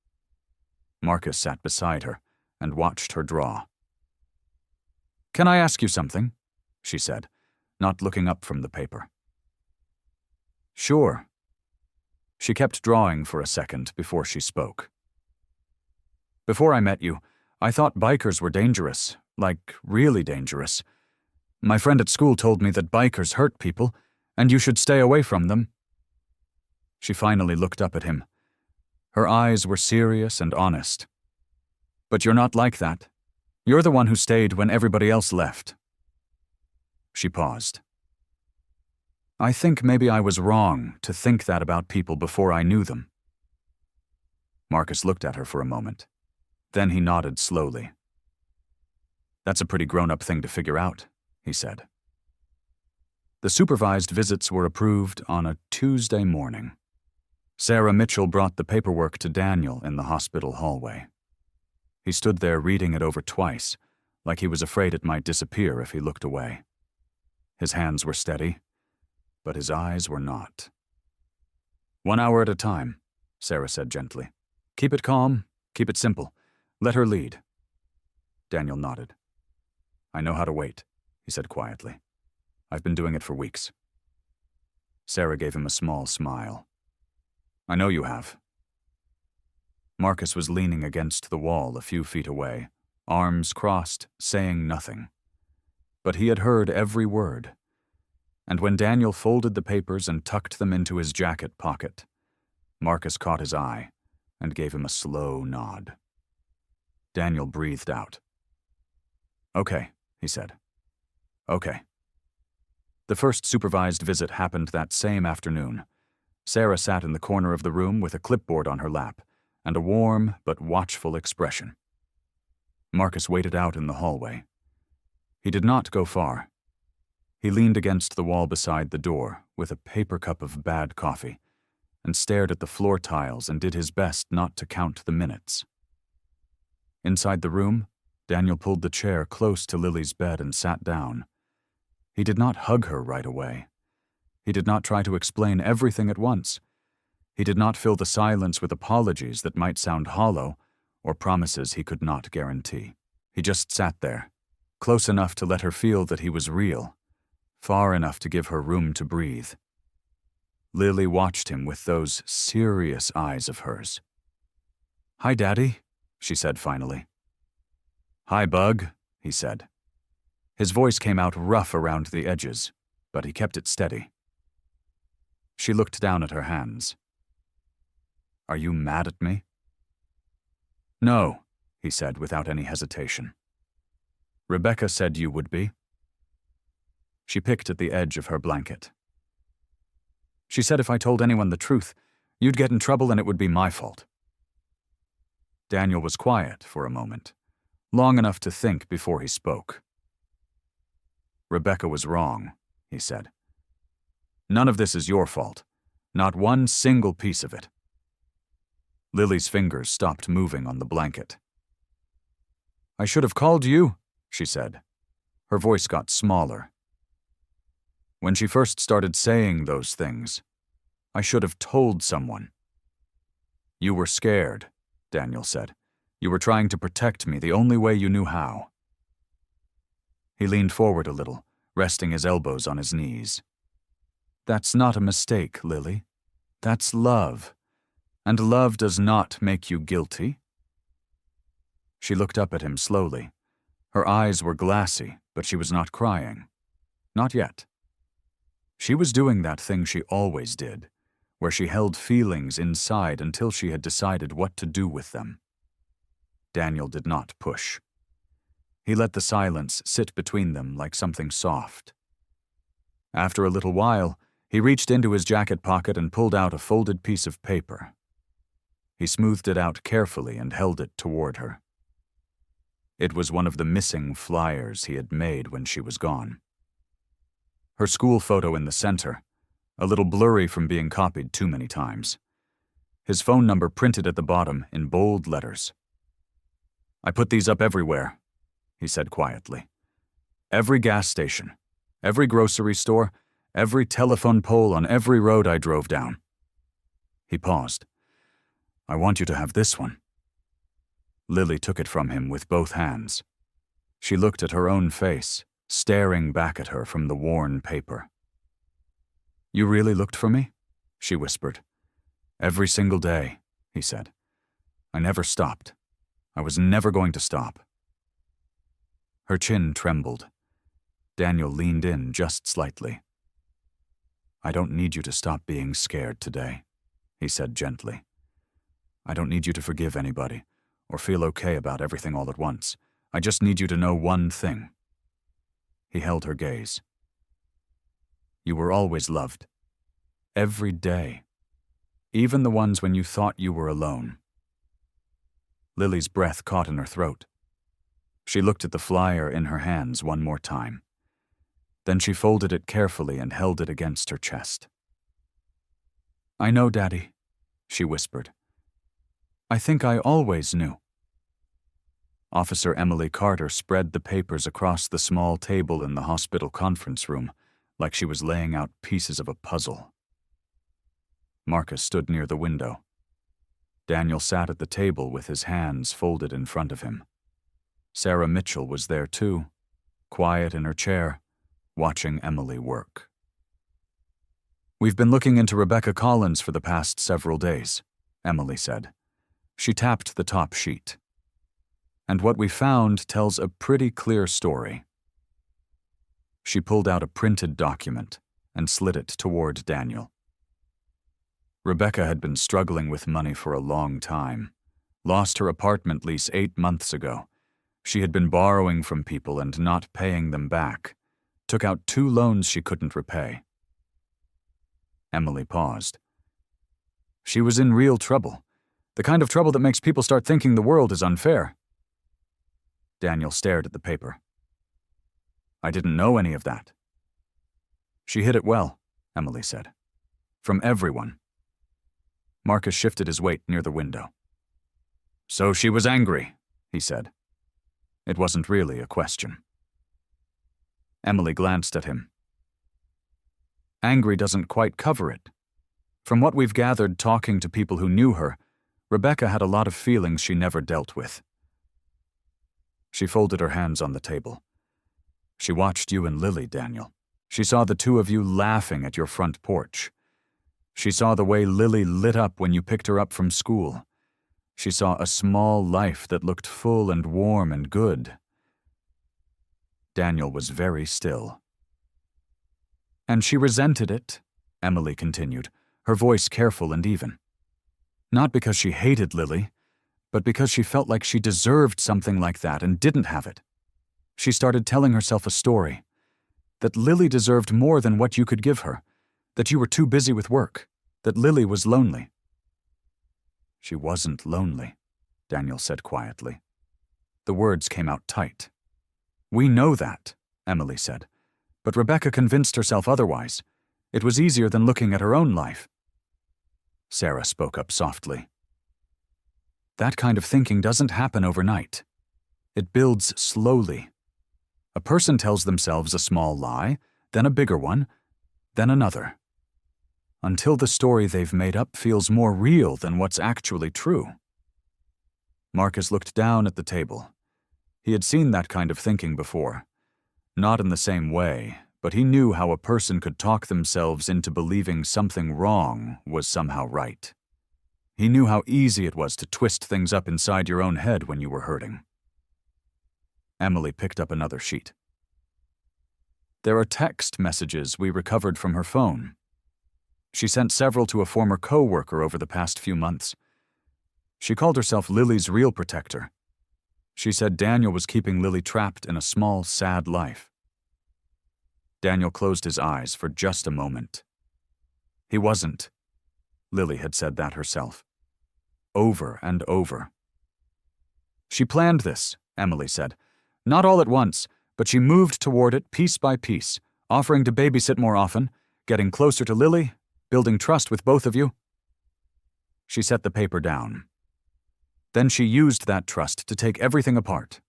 Marcus sat beside her and watched her draw. "Can I ask you something?" she said, not looking up from the paper. "Sure." She kept drawing for a second before she spoke. "Before I met you, I thought bikers were dangerous, like really dangerous. My friend at school told me that bikers hurt people, and you should stay away from them." She finally looked up at him. Her eyes were serious and honest. "But you're not like that. You're the one who stayed when everybody else left." She paused. "I think maybe I was wrong to think that about people before I knew them." Marcus looked at her for a moment. Then he nodded slowly. "That's a pretty grown-up thing to figure out," he said. The supervised visits were approved on a Tuesday morning. Sarah Mitchell brought the paperwork to Daniel in the hospital hallway. He stood there reading it over twice, like he was afraid it might disappear if he looked away. His hands were steady, but his eyes were not. "1 hour at a time," Sarah said gently. "Keep it calm, keep it simple. Let her lead." Daniel nodded. "I know how to wait," he said quietly. "I've been doing it for weeks." Sarah gave him a small smile. "I know you have." Marcus was leaning against the wall a few feet away, arms crossed, saying nothing. But he had heard every word. And when Daniel folded the papers and tucked them into his jacket pocket, Marcus caught his eye and gave him a slow nod. Daniel breathed out. "Okay," he said. "Okay." The first supervised visit happened that same afternoon. Sarah sat in the corner of the room with a clipboard on her lap and a warm but watchful expression. Marcus waited out in the hallway. He did not go far. He leaned against the wall beside the door with a paper cup of bad coffee and stared at the floor tiles and did his best not to count the minutes. Inside the room, Daniel pulled the chair close to Lily's bed and sat down. He did not hug her right away. He did not try to explain everything at once. He did not fill the silence with apologies that might sound hollow or promises he could not guarantee. He just sat there, close enough to let her feel that he was real, far enough to give her room to breathe. Lily watched him with those serious eyes of hers. "Hi, Daddy," she said finally. "Hi, Bug," he said. His voice came out rough around the edges, but he kept it steady. She looked down at her hands. "Are you mad at me?" "No," he said without any hesitation. "Rebecca said you would be." She picked at the edge of her blanket. "She said if I told anyone the truth, you'd get in trouble and it would be my fault." Daniel was quiet for a moment, long enough to think before he spoke. "Rebecca was wrong," he said. "None of this is your fault. Not one single piece of it." Lily's fingers stopped moving on the blanket. "I should have called you," she said. Her voice got smaller. "When she first started saying those things, I should have told someone." "You were scared," Daniel said. "You were trying to protect me the only way you knew how." He leaned forward a little, resting his elbows on his knees. "That's not a mistake, Lily. That's love. And love does not make you guilty." She looked up at him slowly. Her eyes were glassy, but she was not crying. Not yet. She was doing that thing she always did, where she held feelings inside until she had decided what to do with them. Daniel did not push. He let the silence sit between them like something soft. After a little while, he reached into his jacket pocket and pulled out a folded piece of paper. He smoothed it out carefully and held it toward her. It was one of the missing flyers he had made when she was gone. Her school photo in the center, a little blurry from being copied too many times. His phone number printed at the bottom in bold letters. "I put these up everywhere," he said quietly. "Every gas station, every grocery store, every telephone pole on every road I drove down." He paused. "I want you to have this one." Lily took it from him with both hands. She looked at her own face, staring back at her from the worn paper. "You really looked for me?" she whispered. "Every single day," he said. "I never stopped. I was never going to stop." Her chin trembled. Daniel leaned in just slightly. "I don't need you to stop being scared today," he said gently. "I don't need you to forgive anybody or feel okay about everything all at once. I just need you to know one thing." He held her gaze. "You were always loved. Every day. Even the ones when you thought you were alone." Lily's breath caught in her throat. She looked at the flyer in her hands one more time. Then she folded it carefully and held it against her chest. "I know, Daddy," she whispered. "I think I always knew." Officer Emily Carter spread the papers across the small table in the hospital conference room, like she was laying out pieces of a puzzle. Marcus stood near the window. Daniel sat at the table with his hands folded in front of him. Sarah Mitchell was there too, quiet in her chair, watching Emily work. "We've been looking into Rebecca Collins for the past several days," Emily said. She tapped the top sheet. "And what we found tells a pretty clear story." She pulled out a printed document and slid it toward Daniel. Rebecca had been struggling with money for a long time. Lost her apartment lease 8 months ago. She had been borrowing from people and not paying them back. Took out 2 loans she couldn't repay. Emily paused. She was in real trouble. The kind of trouble that makes people start thinking the world is unfair. Daniel stared at the paper. "I didn't know any of that." "She hid it well," Emily said. "From everyone." Marcus shifted his weight near the window. "So she was angry," he said. It wasn't really a question. Emily glanced at him. "Angry doesn't quite cover it. From what we've gathered talking to people who knew her, Rebecca had a lot of feelings she never dealt with." She folded her hands on the table. "She watched you and Lily, Daniel. She saw the 2 of you laughing at your front porch. She saw the way Lily lit up when you picked her up from school. She saw a small life that looked full and warm and good." Daniel was very still. "And she resented it," Emily continued, her voice careful and even. "Not because she hated Lily, but because she felt like she deserved something like that and didn't have it. She started telling herself a story, that Lily deserved more than what you could give her, that you were too busy with work, that Lily was lonely." "She wasn't lonely," Daniel said quietly. The words came out tight. "We know that," Emily said, "but Rebecca convinced herself otherwise. It was easier than looking at her own life." Sarah spoke up softly. "That kind of thinking doesn't happen overnight. It builds slowly. A person tells themselves a small lie, then a bigger one, then another, until the story they've made up feels more real than what's actually true." Marcus looked down at the table. He had seen that kind of thinking before. Not in the same way, but he knew how a person could talk themselves into believing something wrong was somehow right. He knew how easy it was to twist things up inside your own head when you were hurting. Emily picked up another sheet. "There are text messages we recovered from her phone." She sent several to a former co-worker over the past few months. She called herself Lily's real protector. She said Daniel was keeping Lily trapped in a small, sad life. Daniel closed his eyes for just a moment. He wasn't. Lily had said that herself. Over and over. She planned this, Emily said. Not all at once, but she moved toward it piece by piece, offering to babysit more often, getting closer to Lily, building trust with both of you. She set the paper down. Then she used that trust to take everything apart.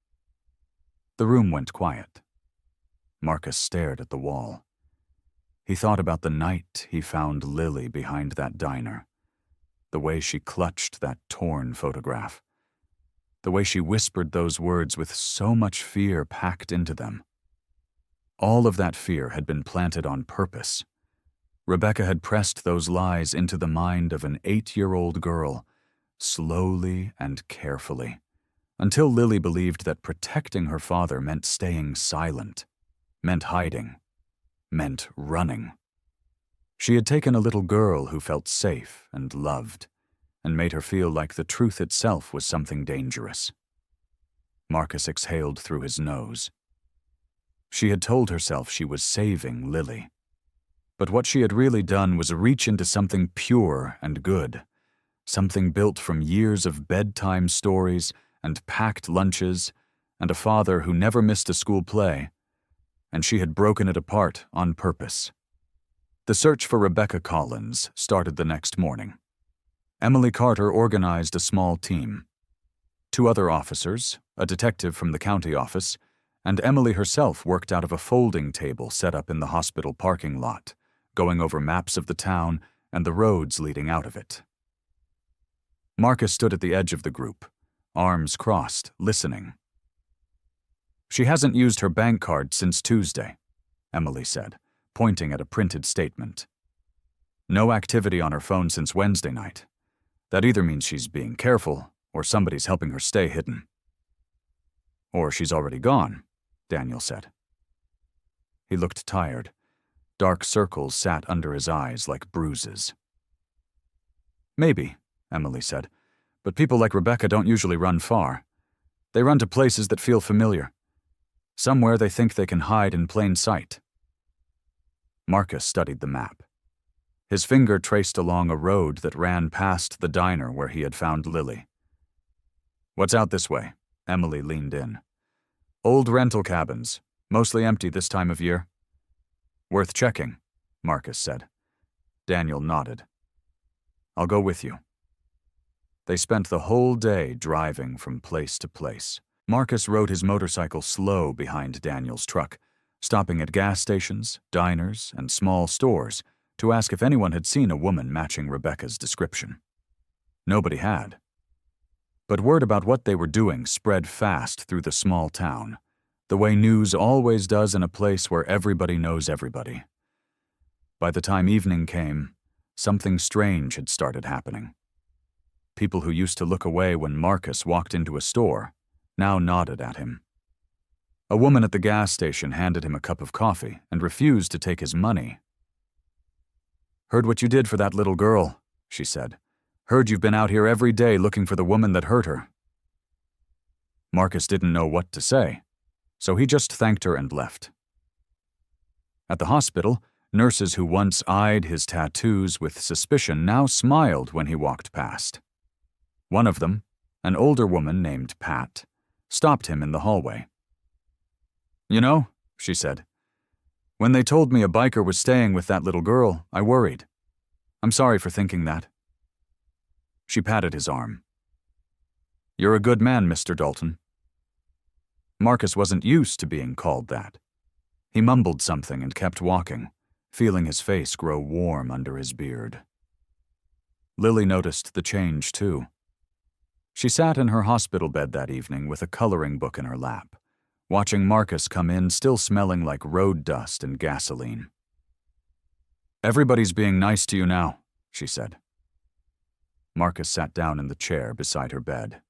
The room went quiet. Marcus stared at the wall. He thought about the night he found Lily behind that diner, the way she clutched that torn photograph, the way she whispered those words with so much fear packed into them. All of that fear had been planted on purpose. Rebecca had pressed those lies into the mind of an 8-year-old girl, slowly and carefully, until Lily believed that protecting her father meant staying silent, meant hiding, meant running. She had taken a little girl who felt safe and loved, and made her feel like the truth itself was something dangerous. Marcus exhaled through his nose. She had told herself she was saving Lily. But what she had really done was reach into something pure and good, something built from years of bedtime stories and packed lunches and a father who never missed a school play, and she had broken it apart on purpose. The search for Rebecca Collins started the next morning. Emily Carter organized a small team. 2 other officers, a detective from the county office, and Emily herself worked out of a folding table set up in the hospital parking lot, going over maps of the town and the roads leading out of it. Marcus stood at the edge of the group, arms crossed, listening. "She hasn't used her bank card since Tuesday," Emily said, pointing at a printed statement. "No activity on her phone since Wednesday night. That either means she's being careful, or somebody's helping her stay hidden." "Or she's already gone," Daniel said. He looked tired. Dark circles sat under his eyes like bruises. "Maybe," Emily said, "but people like Rebecca don't usually run far. They run to places that feel familiar. Somewhere they think they can hide in plain sight." Marcus studied the map. His finger traced along a road that ran past the diner where he had found Lily. "What's out this way?" Emily leaned in. "Old rental cabins, mostly empty this time of year." "Worth checking," Marcus said. Daniel nodded. "I'll go with you." They spent the whole day driving from place to place. Marcus rode his motorcycle slow behind Daniel's truck, stopping at gas stations, diners, and small stores to ask if anyone had seen a woman matching Rebecca's description. Nobody had. But word about what they were doing spread fast through the small town, the way news always does in a place where everybody knows everybody. By the time evening came, something strange had started happening. People who used to look away when Marcus walked into a store now nodded at him. A woman at the gas station handed him a cup of coffee and refused to take his money. "Heard what you did for that little girl," she said. "Heard you've been out here every day looking for the woman that hurt her." Marcus didn't know what to say, so he just thanked her and left. At the hospital, nurses who once eyed his tattoos with suspicion now smiled when he walked past. One of them, an older woman named Pat, stopped him in the hallway. "You know," she said, "when they told me a biker was staying with that little girl, I worried. I'm sorry for thinking that." She patted his arm. "You're a good man, Mr. Dalton." Marcus wasn't used to being called that. He mumbled something and kept walking, feeling his face grow warm under his beard. Lily noticed the change, too. She sat in her hospital bed that evening with a coloring book in her lap, watching Marcus come in still smelling like road dust and gasoline. "Everybody's being nice to you now," she said. Marcus sat down in the chair beside her bed.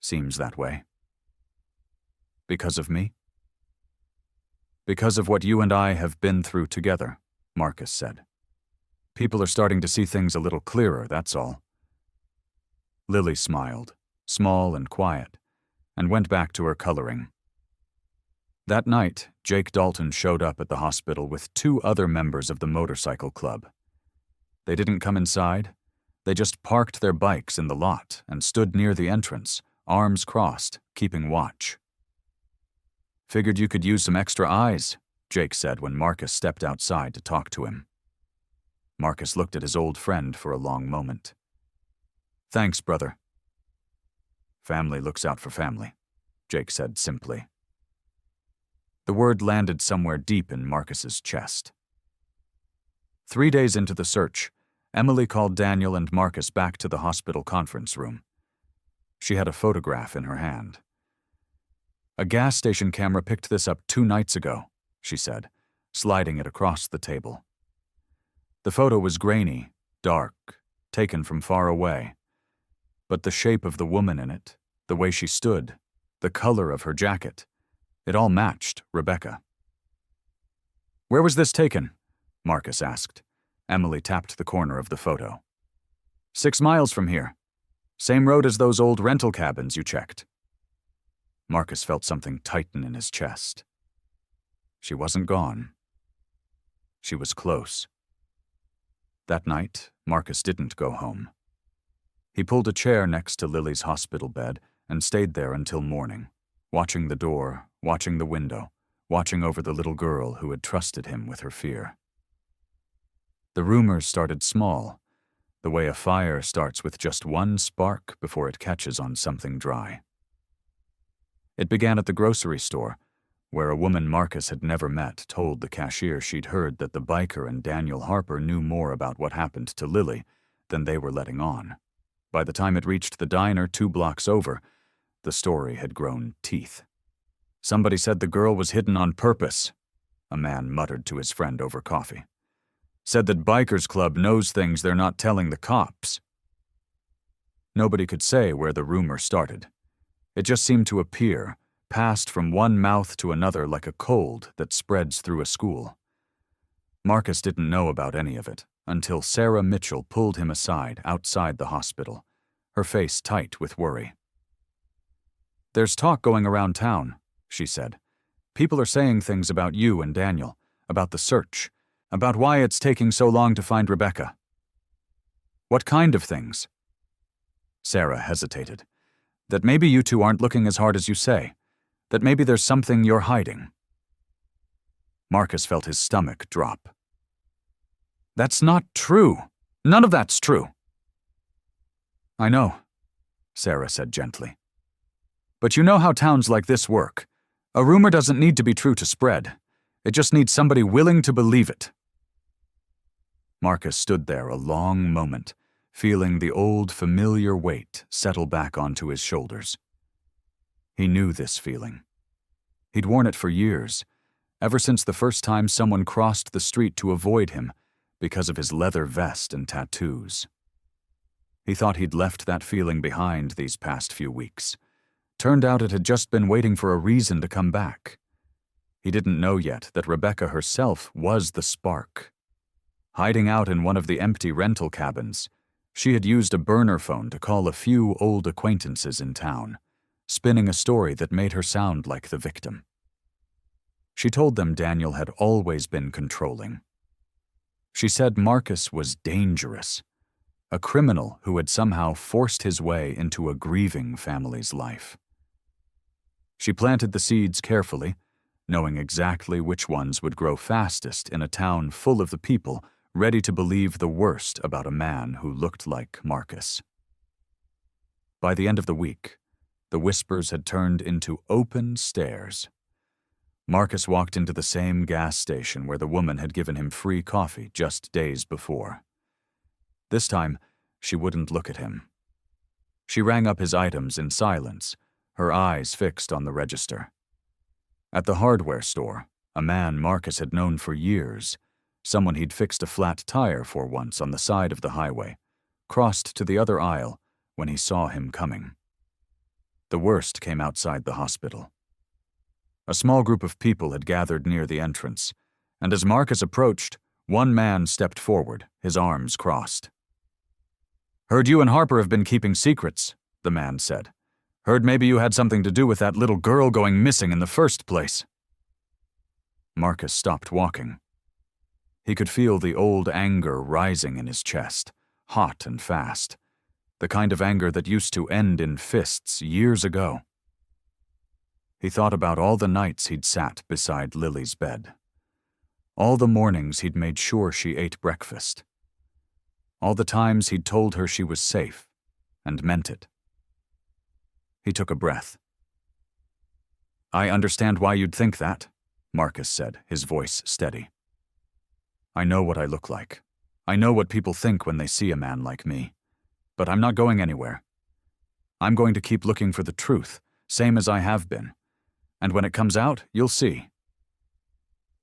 "Seems that way." "Because of me?" "Because of what you and I have been through together," Marcus said. People are starting to see things a little clearer, that's all. Lily smiled, small and quiet, and went back to her coloring. That night, Jake Dalton showed up at the hospital with 2 other members of the motorcycle club. They didn't come inside. They just parked their bikes in the lot and stood near the entrance, arms crossed, keeping watch. "Figured you could use some extra eyes," Jake said when Marcus stepped outside to talk to him. Marcus looked at his old friend for a long moment. "Thanks, brother." "Family looks out for family," Jake said simply. The word landed somewhere deep in Marcus's chest. 3 days into the search, Emily called Daniel and Marcus back to the hospital conference room. She had a photograph in her hand. "A gas station camera picked this up 2 nights ago," she said, sliding it across the table. The photo was grainy, dark, taken from far away. But the shape of the woman in it, the way she stood, the color of her jacket, it all matched Rebecca. "Where was this taken?" Marcus asked. Emily tapped the corner of the photo. 6 miles from here. Same road as those old rental cabins you checked." Marcus felt something tighten in his chest. She wasn't gone. She was close. That night, Marcus didn't go home. He pulled a chair next to Lily's hospital bed and stayed there until morning, watching the door, watching the window, watching over the little girl who had trusted him with her fear. The rumors started small, the way a fire starts with just one spark before it catches on something dry. It began at the grocery store, where a woman Marcus had never met told the cashier she'd heard that the biker and Daniel Harper knew more about what happened to Lily than they were letting on. By the time it reached the diner 2 blocks over, the story had grown teeth. "Somebody said the girl was hidden on purpose," a man muttered to his friend over coffee. "Said that Bikers Club knows things they're not telling the cops." Nobody could say where the rumor started. It just seemed to appear, passed from one mouth to another like a cold that spreads through a school. Marcus didn't know about any of it until Sarah Mitchell pulled him aside outside the hospital, her face tight with worry. "There's talk going around town," she said. "People are saying things about you and Daniel, about the search, about why it's taking so long to find Rebecca." "What kind of things?" Sarah hesitated. "That maybe you 2 aren't looking as hard as you say. That maybe there's something you're hiding." Marcus felt his stomach drop. "That's not true. None of that's true." "I know," Sarah said gently. "But you know how towns like this work. A rumor doesn't need to be true to spread. It just needs somebody willing to believe it." Marcus stood there a long moment, feeling the old familiar weight settle back onto his shoulders. He knew this feeling. He'd worn it for years, ever since the first time someone crossed the street to avoid him because of his leather vest and tattoos. He thought he'd left that feeling behind these past few weeks. Turned out it had just been waiting for a reason to come back. He didn't know yet that Rebecca herself was the spark. Hiding out in one of the empty rental cabins, she had used a burner phone to call a few old acquaintances in town, spinning a story that made her sound like the victim. She told them Daniel had always been controlling. She said Marcus was dangerous, a criminal who had somehow forced his way into a grieving family's life. She planted the seeds carefully, knowing exactly which ones would grow fastest in a town full of the people ready to believe the worst about a man who looked like Marcus. By the end of the week, the whispers had turned into open stares. Marcus walked into the same gas station where the woman had given him free coffee just days before. This time, she wouldn't look at him. She rang up his items in silence, her eyes fixed on the register. At the hardware store, a man Marcus had known for years, someone he'd fixed a flat tire for once on the side of the highway, crossed to the other aisle when he saw him coming. The worst came outside the hospital. A small group of people had gathered near the entrance, and as Marcus approached, One man stepped forward, his arms crossed. "Heard you and Harper have been keeping secrets," the man said. "Heard maybe you had something to do with that little girl going missing in the first place." Marcus stopped walking. He could feel the old anger rising in his chest, hot and fast, the kind of anger that used to end in fists years ago. He thought about all the nights he'd sat beside Lily's bed, all the mornings he'd made sure she ate breakfast, all the times he'd told her she was safe, and meant it. He took a breath. "I understand why you'd think that," Marcus said, his voice steady. "I know what I look like. I know what people think when they see a man like me. But I'm not going anywhere. I'm going to keep looking for the truth, same as I have been. And when it comes out, you'll see."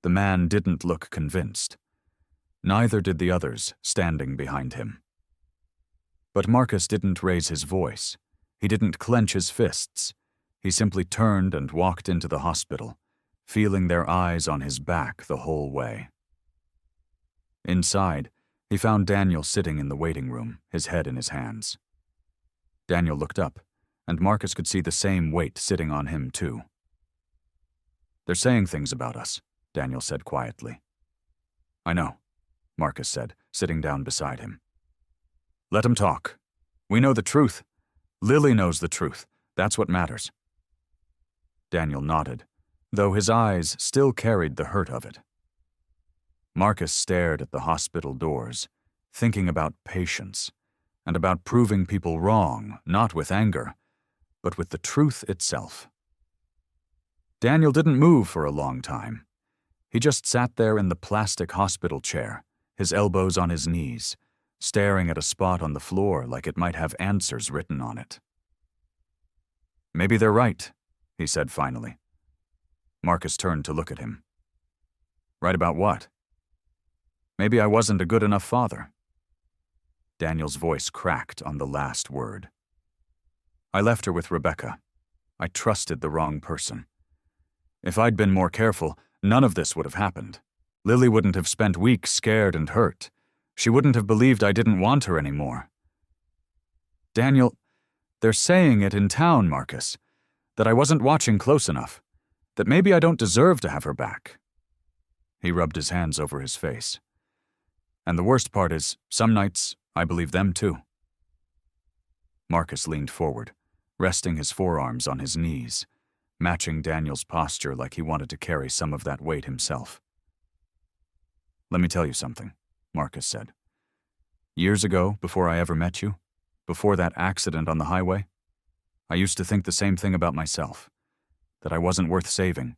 The man didn't look convinced. Neither did the others standing behind him. But Marcus didn't raise his voice. He didn't clench his fists. He simply turned and walked into the hospital, feeling their eyes on his back the whole way. Inside, he found Daniel sitting in the waiting room, his head in his hands. Daniel looked up, and Marcus could see the same weight sitting on him too. "They're saying things about us," Daniel said quietly. "I know," Marcus said, sitting down beside him. "Let him talk. We know the truth. Lily knows the truth. That's what matters." Daniel nodded, though his eyes still carried the hurt of it. Marcus stared at the hospital doors, thinking about patience, and about proving people wrong, not with anger, but with the truth itself. Daniel didn't move for a long time. He just sat there in the plastic hospital chair, his elbows on his knees, staring at a spot on the floor like it might have answers written on it. "Maybe they're right," he said finally. Marcus turned to look at him. "Right about what?" "Maybe I wasn't a good enough father." Daniel's voice cracked on the last word. "I left her with Rebecca. I trusted the wrong person. If I'd been more careful, none of this would have happened. Lily wouldn't have spent weeks scared and hurt. She wouldn't have believed I didn't want her anymore." "Daniel, they're saying it in town, Marcus, that I wasn't watching close enough, that maybe I don't deserve to have her back." He rubbed his hands over his face. "And the worst part is, some nights, I believe them too." Marcus leaned forward, resting his forearms on his knees, matching Daniel's posture like he wanted to carry some of that weight himself. "Let me tell you something," Marcus said. "Years ago, before I ever met you, before that accident on the highway, I used to think the same thing about myself, that I wasn't worth saving,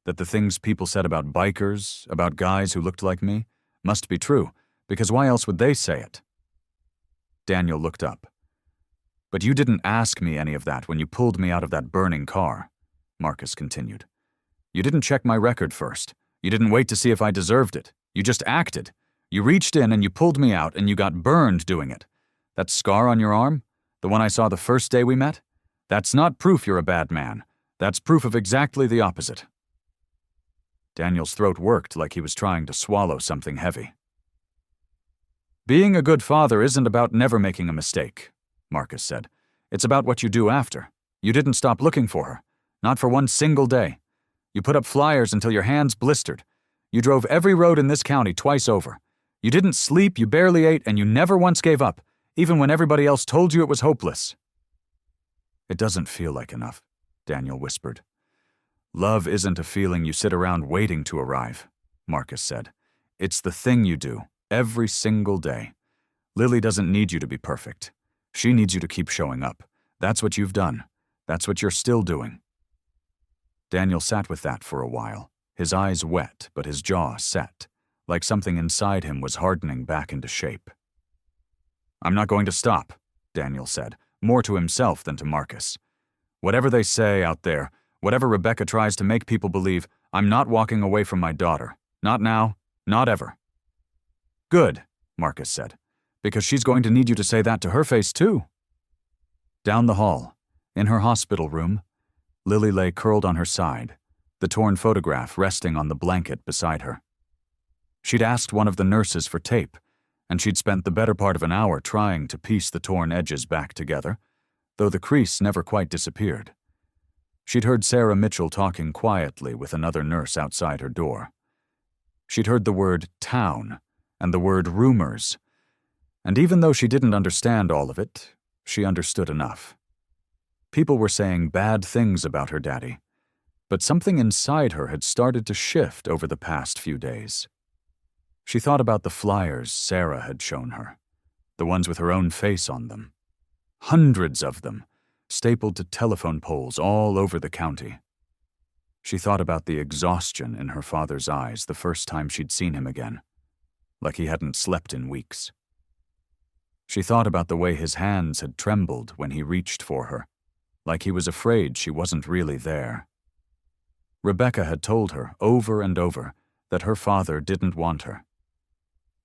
that the things people said about bikers, about guys who looked like me, must be true, because why else would they say it?" Daniel looked up. "But you didn't ask me any of that when you pulled me out of that burning car," Marcus continued. "You didn't check my record first. You didn't wait to see if I deserved it. You just acted. You reached in and you pulled me out and you got burned doing it. That scar on your arm, the one I saw the first day we met, that's not proof you're a bad man. That's proof of exactly the opposite." Daniel's throat worked like he was trying to swallow something heavy. "Being a good father isn't about never making a mistake," Marcus said. "It's about what you do after. You didn't stop looking for her. Not for one single day. You put up flyers until your hands blistered. You drove every road in this county twice over. You didn't sleep, you barely ate, and you never once gave up, even when everybody else told you it was hopeless." "It doesn't feel like enough," Daniel whispered. "Love isn't a feeling you sit around waiting to arrive," Marcus said. "It's the thing you do, every single day. Lily doesn't need you to be perfect. She needs you to keep showing up. That's what you've done. That's what you're still doing." Daniel sat with that for a while, his eyes wet but his jaw set, like something inside him was hardening back into shape. "I'm not going to stop," Daniel said, more to himself than to Marcus. "Whatever they say out there, whatever Rebecca tries to make people believe, I'm not walking away from my daughter. Not now, not ever." "Good," Marcus said, "because she's going to need you to say that to her face too." Down the hall, in her hospital room, Lily lay curled on her side, the torn photograph resting on the blanket beside her. She'd asked one of the nurses for tape, and she'd spent the better part of an hour trying to piece the torn edges back together, though the crease never quite disappeared. She'd heard Sarah Mitchell talking quietly with another nurse outside her door. She'd heard the word town and the word rumors, and even though she didn't understand all of it, she understood enough. People were saying bad things about her daddy, but something inside her had started to shift over the past few days. She thought about the flyers Sarah had shown her, the ones with her own face on them. Hundreds of them, stapled to telephone poles all over the county. She thought about the exhaustion in her father's eyes the first time she'd seen him again, like he hadn't slept in weeks. She thought about the way his hands had trembled when he reached for her, like he was afraid she wasn't really there. Rebecca had told her over and over that her father didn't want her,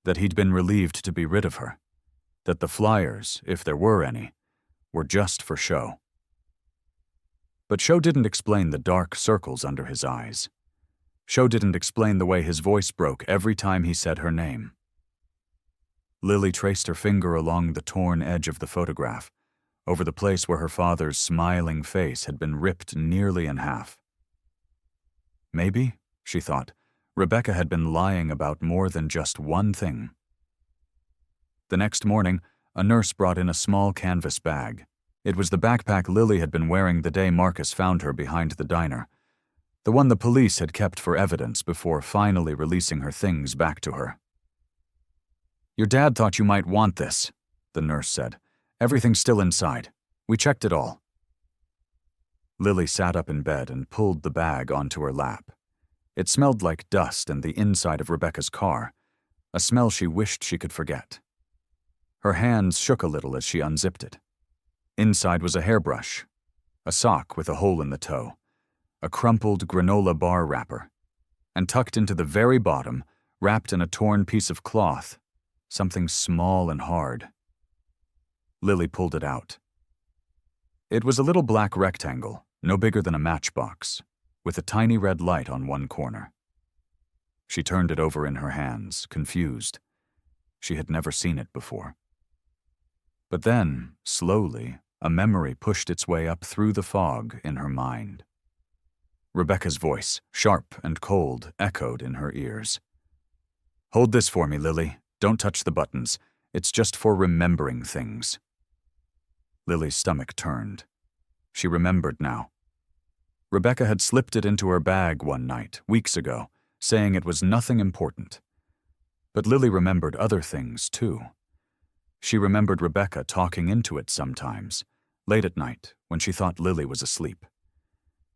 that he'd been relieved to be rid of her, that the flyers, if there were any, were just for show. But show didn't explain the dark circles under his eyes. Show didn't explain the way his voice broke every time he said her name. Lily traced her finger along the torn edge of the photograph, over the place where her father's smiling face had been ripped nearly in half. Maybe, she thought, Rebecca had been lying about more than just one thing. The next morning, a nurse brought in a small canvas bag. It was the backpack Lily had been wearing the day Marcus found her behind the diner, the one the police had kept for evidence before finally releasing her things back to her. "Your dad thought you might want this," the nurse said. "Everything's still inside. We checked it all." Lily sat up in bed and pulled the bag onto her lap. It smelled like dust and the inside of Rebecca's car, a smell she wished she could forget. Her hands shook a little as she unzipped it. Inside was a hairbrush, a sock with a hole in the toe, a crumpled granola bar wrapper, and tucked into the very bottom, wrapped in a torn piece of cloth, something small and hard. Lily pulled it out. It was a little black rectangle, no bigger than a matchbox, with a tiny red light on one corner. She turned it over in her hands, confused. She had never seen it before. But then, slowly, a memory pushed its way up through the fog in her mind. Rebecca's voice, sharp and cold, echoed in her ears. "Hold this for me, Lily. Don't touch the buttons. It's just for remembering things." Lily's stomach turned. She remembered now. Rebecca had slipped it into her bag one night, weeks ago, saying it was nothing important. But Lily remembered other things, too. She remembered Rebecca talking into it sometimes, late at night, when she thought Lily was asleep.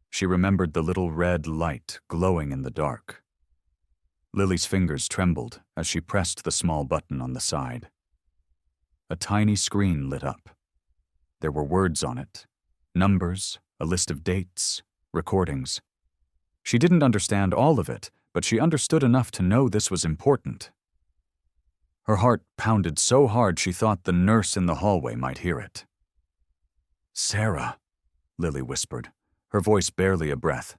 She remembered the little red light glowing in the dark. Lily's fingers trembled as she pressed the small button on the side. A tiny screen lit up. There were words on it, numbers, a list of dates, recordings. She didn't understand all of it, but she understood enough to know this was important. Her heart pounded so hard she thought the nurse in the hallway might hear it. "Sarah," Lily whispered, her voice barely a breath.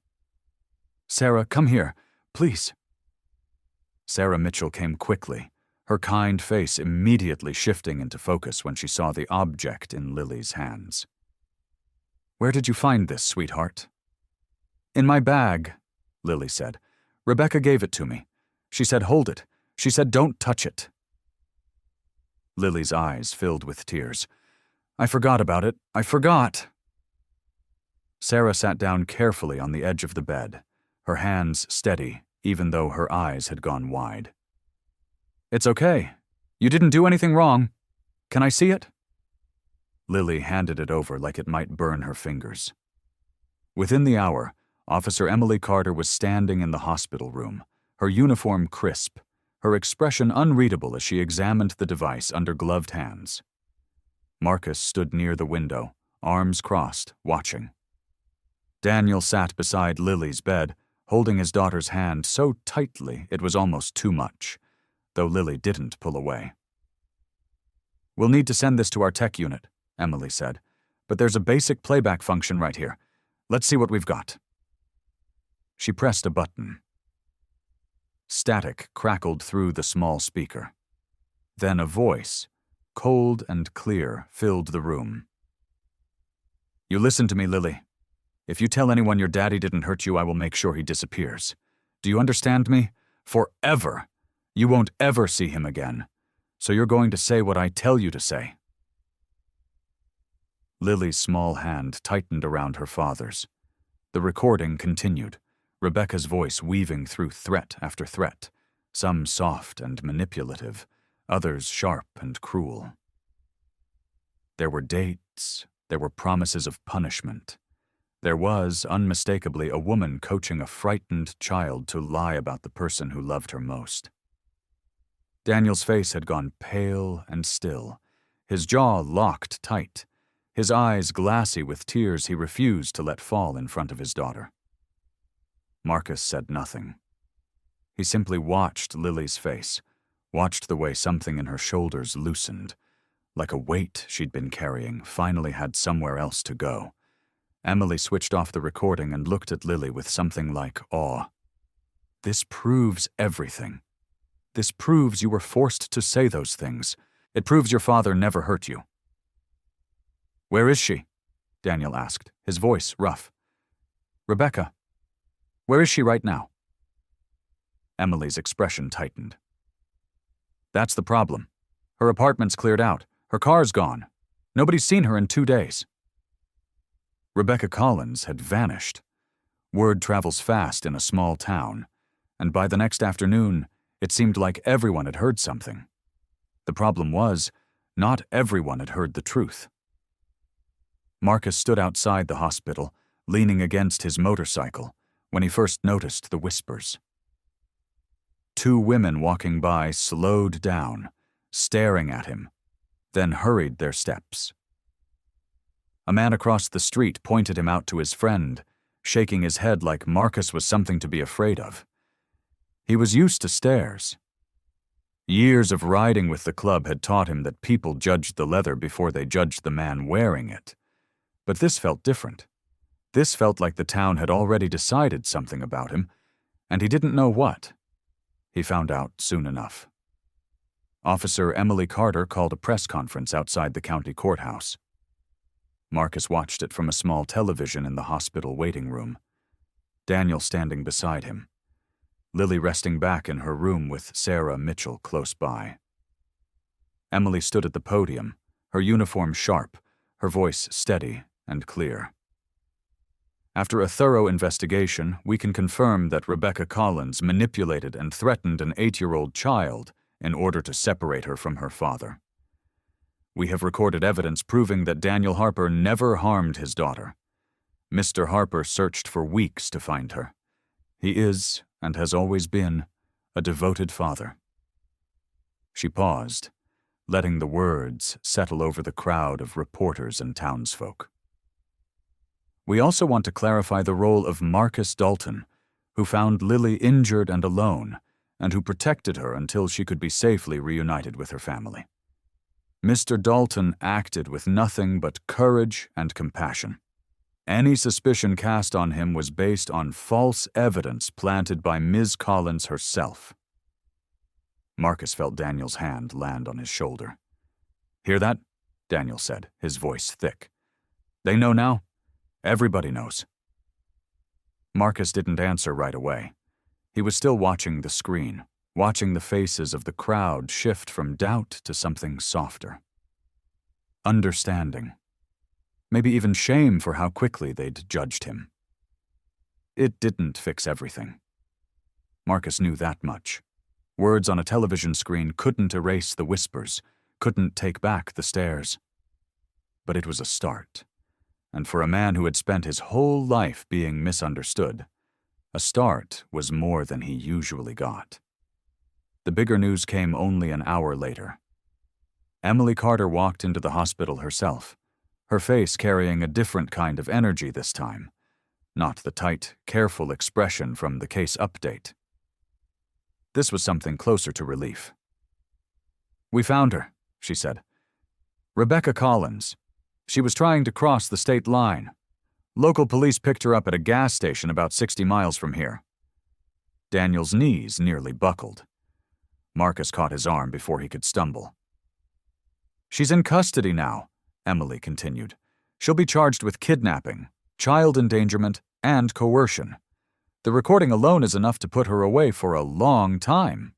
"Sarah, come here, please." Sarah Mitchell came quickly, her kind face immediately shifting into focus when she saw the object in Lily's hands. "Where did you find this, sweetheart?" "In my bag," Lily said. "Rebecca gave it to me. She said hold it. She said don't touch it." Lily's eyes filled with tears. "I forgot about it. I forgot." Sarah sat down carefully on the edge of the bed, her hands steady, even though her eyes had gone wide. "It's okay. You didn't do anything wrong. Can I see it?" Lily handed it over like it might burn her fingers. Within the hour, Officer Emily Carter was standing in the hospital room, her uniform crisp, her expression unreadable as she examined the device under gloved hands. Marcus stood near the window, arms crossed, watching. Daniel sat beside Lily's bed, holding his daughter's hand so tightly it was almost too much, though Lily didn't pull away. "We'll need to send this to our tech unit," Emily said, "but there's a basic playback function right here. Let's see what we've got." She pressed a button. static crackled through the small speaker. Then a voice, cold and clear, filled the room. "You listen to me, Lily. If you tell anyone your daddy didn't hurt you, I will make sure he disappears. Do you understand me? Forever. You won't ever see him again. So you're going to say what I tell you to say." Lily's small hand tightened around her father's. The recording continued, Rebecca's voice weaving through threat after threat, some soft and manipulative, others sharp and cruel. There were dates, there were promises of punishment. There was, unmistakably, a woman coaching a frightened child to lie about the person who loved her most. Daniel's face had gone pale and still, his jaw locked tight, his eyes glassy with tears he refused to let fall in front of his daughter. Marcus said nothing. He simply watched Lily's face, watched the way something in her shoulders loosened, like a weight she'd been carrying finally had somewhere else to go. Emily switched off the recording and looked at Lily with something like awe. "This proves everything. This proves you were forced to say those things. It proves your father never hurt you." "Where is she?" Daniel asked, his voice rough. "Rebecca. Where is she right now?" Emily's expression tightened. "That's the problem. Her apartment's cleared out. Her car's gone. Nobody's seen her in 2 days." Rebecca Collins had vanished. Word travels fast in a small town, and by the next afternoon, it seemed like everyone had heard something. The problem was, not everyone had heard the truth. Marcus stood outside the hospital, leaning against his motorcycle, when he first noticed the whispers. 2 women walking by slowed down, staring at him, then hurried their steps. A man across the street pointed him out to his friend, shaking his head like Marcus was something to be afraid of. He was used to stares. Years of riding with the club had taught him that people judged the leather before they judged the man wearing it. But this felt different. This felt like the town had already decided something about him, and he didn't know what. He found out soon enough. Officer Emily Carter called a press conference outside the county courthouse. Marcus watched it from a small television in the hospital waiting room. Daniel standing beside him. Lily resting back in her room with Sarah Mitchell close by. Emily stood at the podium, her uniform sharp, her voice steady and clear. "After a thorough investigation, we can confirm that Rebecca Collins manipulated and threatened an 8-year-old child in order to separate her from her father. We have recorded evidence proving that Daniel Harper never harmed his daughter. Mr. Harper searched for weeks to find her. He is, and has always been, a devoted father." She paused, letting the words settle over the crowd of reporters and townsfolk. "We also want to clarify the role of Marcus Dalton, who found Lily injured and alone, and who protected her until she could be safely reunited with her family. Mr. Dalton acted with nothing but courage and compassion. Any suspicion cast on him was based on false evidence planted by Ms. Collins herself." Marcus felt Daniel's hand land on his shoulder. "Hear that?" Daniel said, his voice thick. "They know now? Everybody knows." Marcus didn't answer right away. He was still watching the screen, watching the faces of the crowd shift from doubt to something softer. Understanding. Maybe even shame for how quickly they'd judged him. It didn't fix everything. Marcus knew that much. Words on a television screen couldn't erase the whispers, couldn't take back the stares. But it was a start. And for a man who had spent his whole life being misunderstood, a start was more than he usually got. The bigger news came only an hour later. Emily Carter walked into the hospital herself, her face carrying a different kind of energy this time, not the tight, careful expression from the case update. This was something closer to relief. "We found her," she said. "Rebecca Collins. She was trying to cross the state line. Local police picked her up at a gas station about 60 miles from here." Daniel's knees nearly buckled. Marcus caught his arm before he could stumble. "She's in custody now," Emily continued. "She'll be charged with kidnapping, child endangerment, and coercion. The recording alone is enough to put her away for a long time."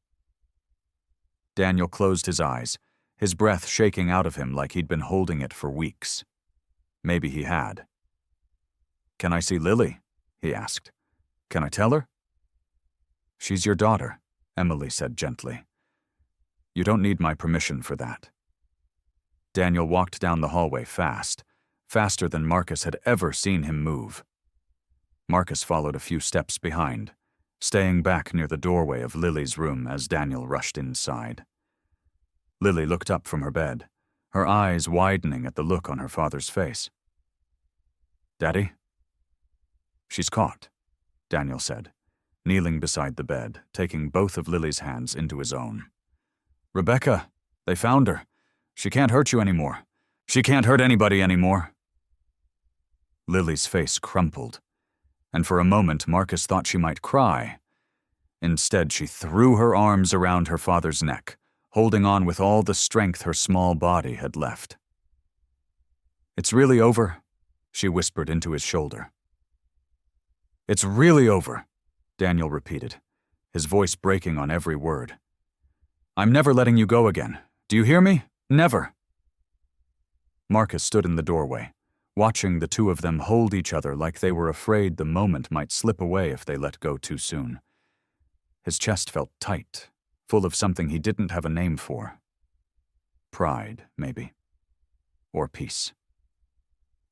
Daniel closed his eyes, his breath shaking out of him like he'd been holding it for weeks. Maybe he had. "Can I see Lily?" he asked. "Can I tell her?" "She's your daughter," Emily said gently. "You don't need my permission for that." Daniel walked down the hallway fast, faster than Marcus had ever seen him move. Marcus followed a few steps behind, staying back near the doorway of Lily's room as Daniel rushed inside. Lily looked up from her bed, her eyes widening at the look on her father's face. "Daddy?" "She's caught," Daniel said, kneeling beside the bed, taking both of Lily's hands into his own. "Rebecca, they found her. She can't hurt you anymore. She can't hurt anybody anymore." Lily's face crumpled, and for a moment Marcus thought she might cry. Instead, she threw her arms around her father's neck, holding on with all the strength her small body had left. "It's really over," she whispered into his shoulder. "It's really over," Daniel repeated, his voice breaking on every word. "I'm never letting you go again. Do you hear me? Never." Marcus stood in the doorway, watching the two of them hold each other like they were afraid the moment might slip away if they let go too soon. His chest felt tight, full of something he didn't have a name for. Pride, maybe. Or peace.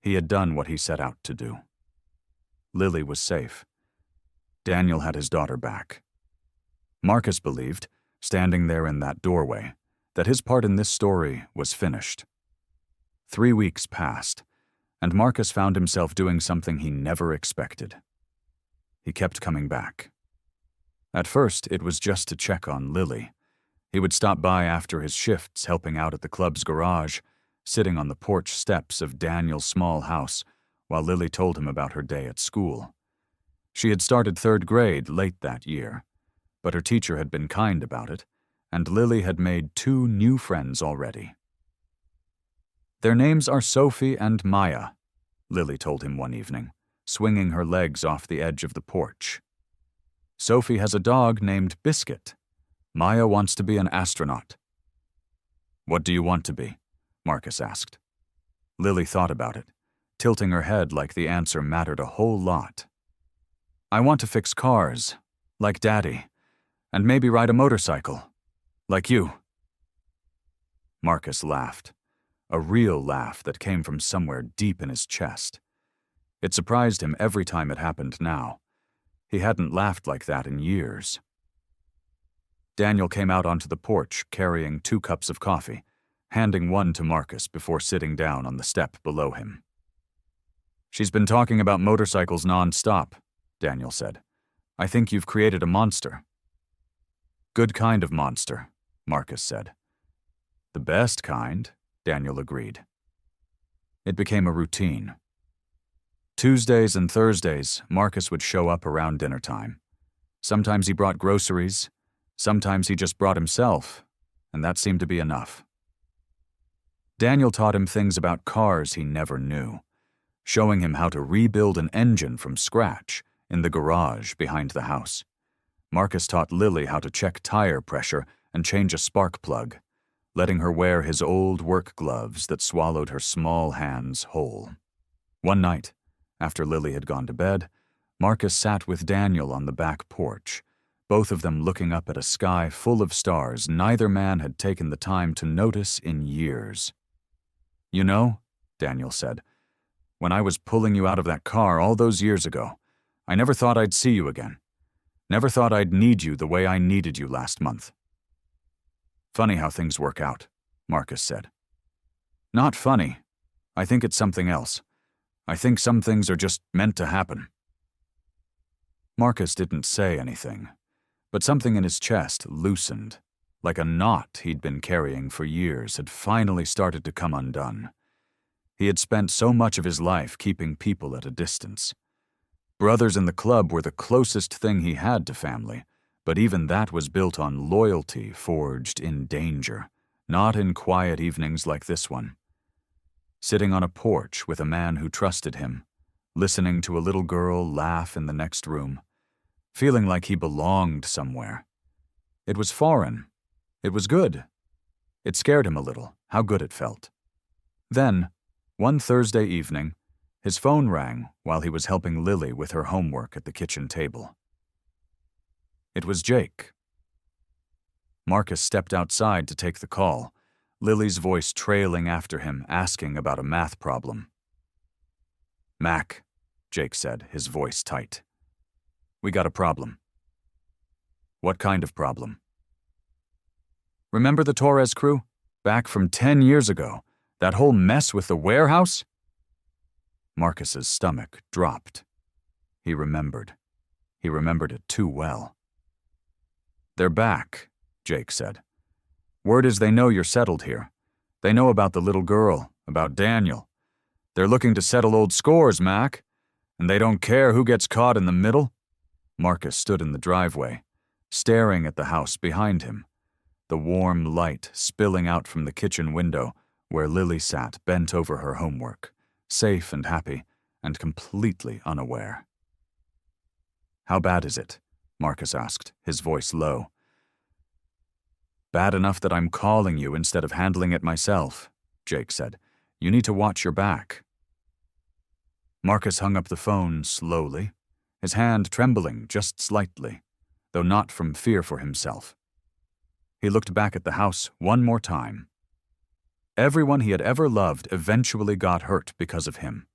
He had done what he set out to do. Lily was safe. Daniel had his daughter back. Marcus believed, standing there in that doorway, that his part in this story was finished. 3 weeks passed, and Marcus found himself doing something he never expected. He kept coming back. At first, it was just to check on Lily. He would stop by after his shifts, helping out at the club's garage, sitting on the porch steps of Daniel's small house while Lily told him about her day at school. She had started 3rd grade late that year, but her teacher had been kind about it, and Lily had made 2 new friends already. "Their names are Sophie and Maya," Lily told him one evening, swinging her legs off the edge of the porch. "Sophie has a dog named Biscuit. Maya wants to be an astronaut." "What do you want to be?" Marcus asked. Lily thought about it, tilting her head like the answer mattered a whole lot. "I want to fix cars, like Daddy, and maybe ride a motorcycle, like you." Marcus laughed, a real laugh that came from somewhere deep in his chest. It surprised him every time it happened now. He hadn't laughed like that in years. Daniel came out onto the porch carrying 2 cups of coffee, handing one to Marcus before sitting down on the step below him. "She's been talking about motorcycles non-stop," Daniel said. "I think you've created a monster." "Good kind of monster," Marcus said. "The best kind," Daniel agreed. It became a routine. Tuesdays and Thursdays, Marcus would show up around dinner time. Sometimes he brought groceries, sometimes he just brought himself, and that seemed to be enough. Daniel taught him things about cars he never knew, showing him how to rebuild an engine from scratch in the garage behind the house. Marcus taught Lily how to check tire pressure and change a spark plug, letting her wear his old work gloves that swallowed her small hands whole. One night, after Lily had gone to bed, Marcus sat with Daniel on the back porch, both of them looking up at a sky full of stars neither man had taken the time to notice in years. "You know," Daniel said, "when I was pulling you out of that car all those years ago, I never thought I'd see you again. Never thought I'd need you the way I needed you last month." "Funny how things work out," Marcus said. "Not funny. I think it's something else. I think some things are just meant to happen." Marcus didn't say anything, but something in his chest loosened, like a knot he'd been carrying for years had finally started to come undone. He had spent so much of his life keeping people at a distance. Brothers in the club were the closest thing he had to family, but even that was built on loyalty forged in danger, not in quiet evenings like this one. Sitting on a porch with a man who trusted him, listening to a little girl laugh in the next room, feeling like he belonged somewhere. It was foreign. It was good. It scared him a little, how good it felt. Then, one Thursday evening, his phone rang while he was helping Lily with her homework at the kitchen table. It was Jake. Marcus stepped outside to take the call, Lily's voice trailing after him, asking about a math problem. "Mac," Jake said, his voice tight. "We got a problem." "What kind of problem?" "Remember the Torres crew? Back from 10 years ago? That whole mess with the warehouse?" Marcus's stomach dropped. He remembered. He remembered it too well. "They're back," Jake said. "Word is they know you're settled here. They know about the little girl, about Daniel. They're looking to settle old scores, Mac. And they don't care who gets caught in the middle." Marcus stood in the driveway, staring at the house behind him, the warm light spilling out from the kitchen window where Lily sat bent over her homework, safe and happy, and completely unaware. "How bad is it?" Marcus asked, his voice low. "Bad enough that I'm calling you instead of handling it myself," Jake said. "You need to watch your back." Marcus hung up the phone slowly, his hand trembling just slightly, though not from fear for himself. He looked back at the house one more time. Everyone he had ever loved eventually got hurt because of him.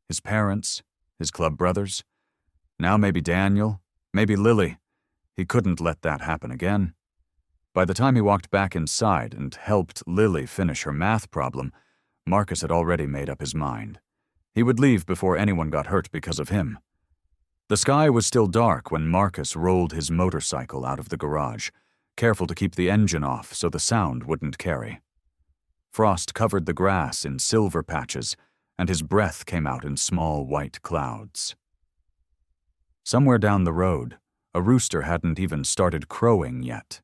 His parents, his club brothers, now maybe Daniel, maybe Lily. He couldn't let that happen again. By the time he walked back inside and helped Lily finish her math problem, Marcus had already made up his mind. He would leave before anyone got hurt because of him. The sky was still dark when Marcus rolled his motorcycle out of the garage, careful to keep the engine off so the sound wouldn't carry. Frost covered the grass in silver patches, and his breath came out in small white clouds. Somewhere down the road, a rooster hadn't even started crowing yet.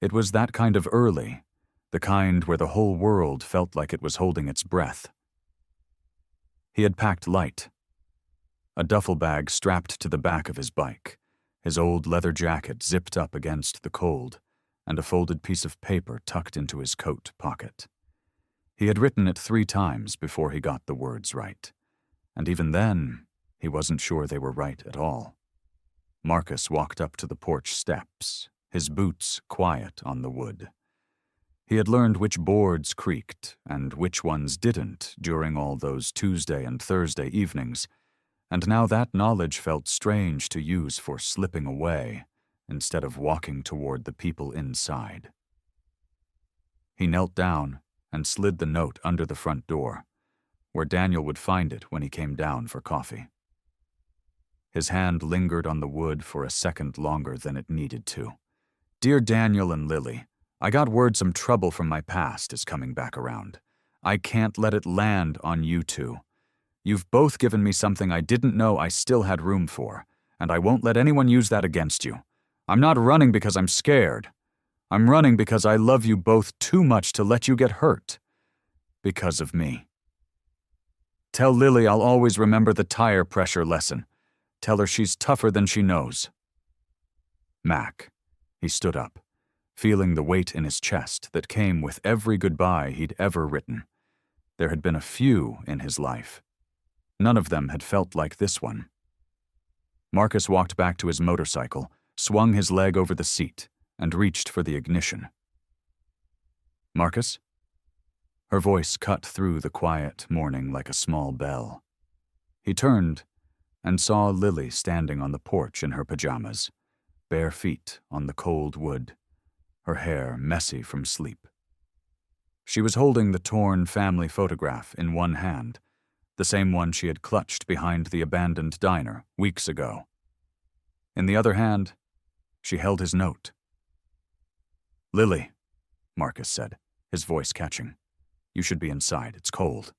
It was that kind of early, the kind where the whole world felt like it was holding its breath. He had packed light. A duffel bag strapped to the back of his bike, his old leather jacket zipped up against the cold, and a folded piece of paper tucked into his coat pocket. He had written it 3 times before he got the words right, and even then, he wasn't sure they were right at all. Marcus walked up to the porch steps, his boots quiet on the wood. He had learned which boards creaked and which ones didn't during all those Tuesday and Thursday evenings, and now that knowledge felt strange to use for slipping away instead of walking toward the people inside. He knelt down and slid the note under the front door, where Daniel would find it when he came down for coffee. His hand lingered on the wood for a second longer than it needed to. "Dear Daniel and Lily, I got word some trouble from my past is coming back around. I can't let it land on you two. You've both given me something I didn't know I still had room for, and I won't let anyone use that against you. I'm not running because I'm scared. I'm running because I love you both too much to let you get hurt. Because of me. Tell Lily I'll always remember the tire pressure lesson. Tell her she's tougher than she knows. Mac." He stood up, feeling the weight in his chest that came with every goodbye he'd ever written. There had been a few in his life. None of them had felt like this one. Marcus walked back to his motorcycle, swung his leg over the seat, and reached for the ignition. "Marcus?" Her voice cut through the quiet morning like a small bell. He turned and saw Lily standing on the porch in her pajamas, bare feet on the cold wood, her hair messy from sleep. She was holding the torn family photograph in one hand, the same one she had clutched behind the abandoned diner weeks ago. In the other hand, she held his note. "Lily," Marcus said, his voice catching. "You should be inside. It's cold."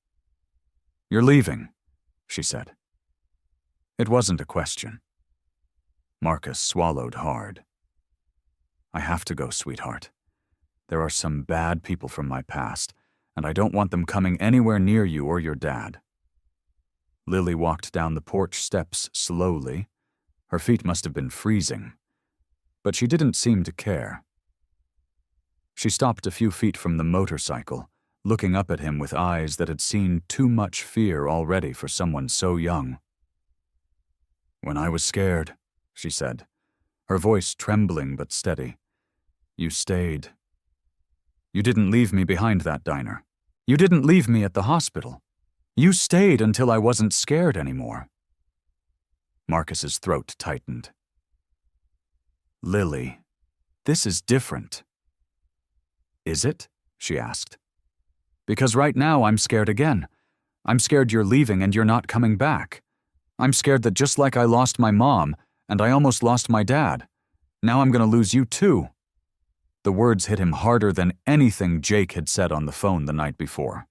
"You're leaving," she said. It wasn't a question. Marcus swallowed hard. I have to go, sweetheart. There are some bad people from my past, and I don't want them coming anywhere near you or your dad. Lily walked down the porch steps slowly. Her feet must have been freezing, but she didn't seem to care. She stopped a few feet from the motorcycle, looking up at him with eyes that had seen too much fear already for someone so young. "When I was scared," she said, her voice trembling but steady, "you stayed. You didn't leave me behind that diner. You didn't leave me at the hospital. You stayed until I wasn't scared anymore." Marcus's throat tightened. "Lily, this is different." "Is it?" she asked. "Because right now I'm scared again. I'm scared you're leaving and you're not coming back. I'm scared that just like I lost my mom, and I almost lost my dad, now I'm going to lose you too." The words hit him harder than anything Jake had said on the phone the night before.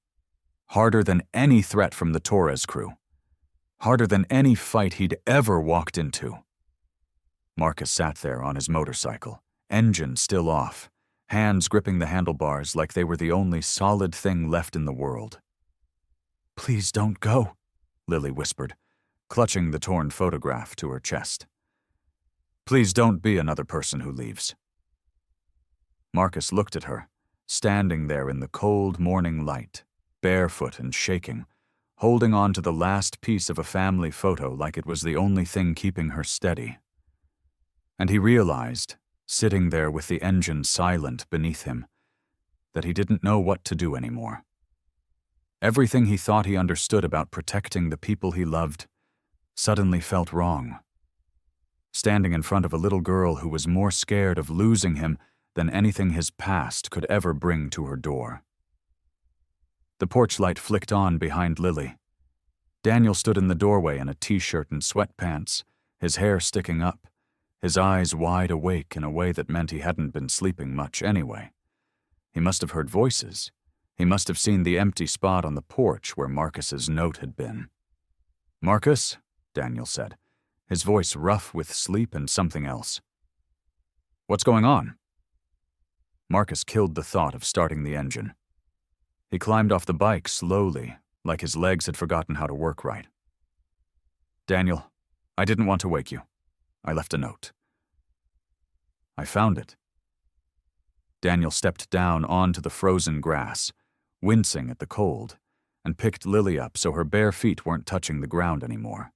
Harder than any threat from the Torres crew. Harder than any fight he'd ever walked into. Marcus sat there on his motorcycle, engine still off, hands gripping the handlebars like they were the only solid thing left in the world. "Please don't go," Lily whispered, clutching the torn photograph to her chest. "Please don't be another person who leaves." Marcus looked at her, standing there in the cold morning light, barefoot and shaking, holding on to the last piece of a family photo like it was the only thing keeping her steady. And he realized, sitting there with the engine silent beneath him, that he didn't know what to do anymore. Everything he thought he understood about protecting the people he loved suddenly felt wrong. Standing in front of a little girl who was more scared of losing him than anything his past could ever bring to her door. The porch light flicked on behind Lily. Daniel stood in the doorway in a t-shirt and sweatpants, his hair sticking up, his eyes wide awake in a way that meant he hadn't been sleeping much anyway. He must have heard voices. He must have seen the empty spot on the porch where Marcus's note had been. "Marcus?" Daniel said, his voice rough with sleep and something else. "What's going on?" Marcus killed the thought of starting the engine. He climbed off the bike slowly, like his legs had forgotten how to work right. "Daniel, I didn't want to wake you. I left a note." "I found it." Daniel stepped down onto the frozen grass, wincing at the cold, and picked Lily up so her bare feet weren't touching the ground anymore.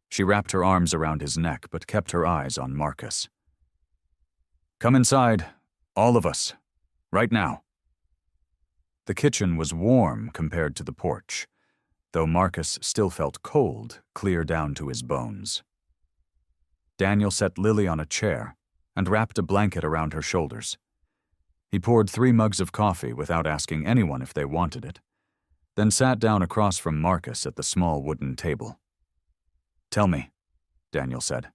She wrapped her arms around his neck but kept her eyes on Marcus. "Come inside, all of us, right now." The kitchen was warm compared to the porch, though Marcus still felt cold, clear down to his bones. Daniel set Lily on a chair and wrapped a blanket around her shoulders. He poured 3 mugs of coffee without asking anyone if they wanted it, then sat down across from Marcus at the small wooden table. "Tell me," Daniel said.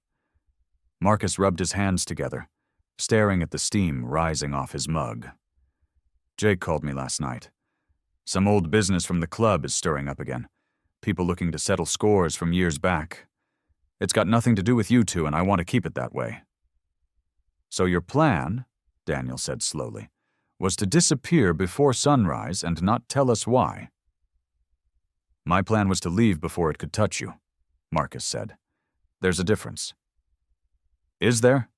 Marcus rubbed his hands together, staring at the steam rising off his mug. "Jake called me last night. Some old business from the club is stirring up again. People looking to settle scores from years back. It's got nothing to do with you two, and I want to keep it that way." "So your plan," Daniel said slowly, "was to disappear before sunrise and not tell us why." "My plan was to leave before it could touch you," Marcus said. "There's a difference." "Is there?"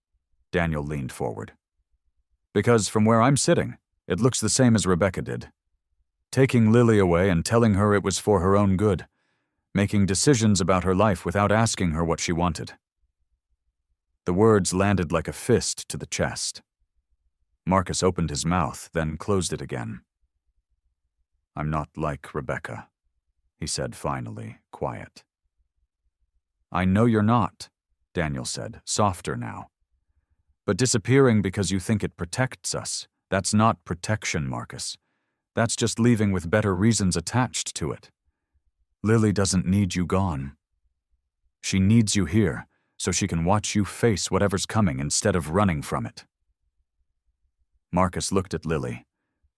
Daniel leaned forward. "Because from where I'm sitting, it looks the same as Rebecca did. Taking Lily away and telling her it was for her own good, making decisions about her life without asking her what she wanted." The words landed like a fist to the chest. Marcus opened his mouth, then closed it again. "I'm not like Rebecca," he said finally, quiet. "I know you're not," Daniel said, softer now. "But disappearing because you think it protects us, that's not protection, Marcus. That's just leaving with better reasons attached to it. Lily doesn't need you gone. She needs you here so she can watch you face whatever's coming instead of running from it." Marcus looked at Lily,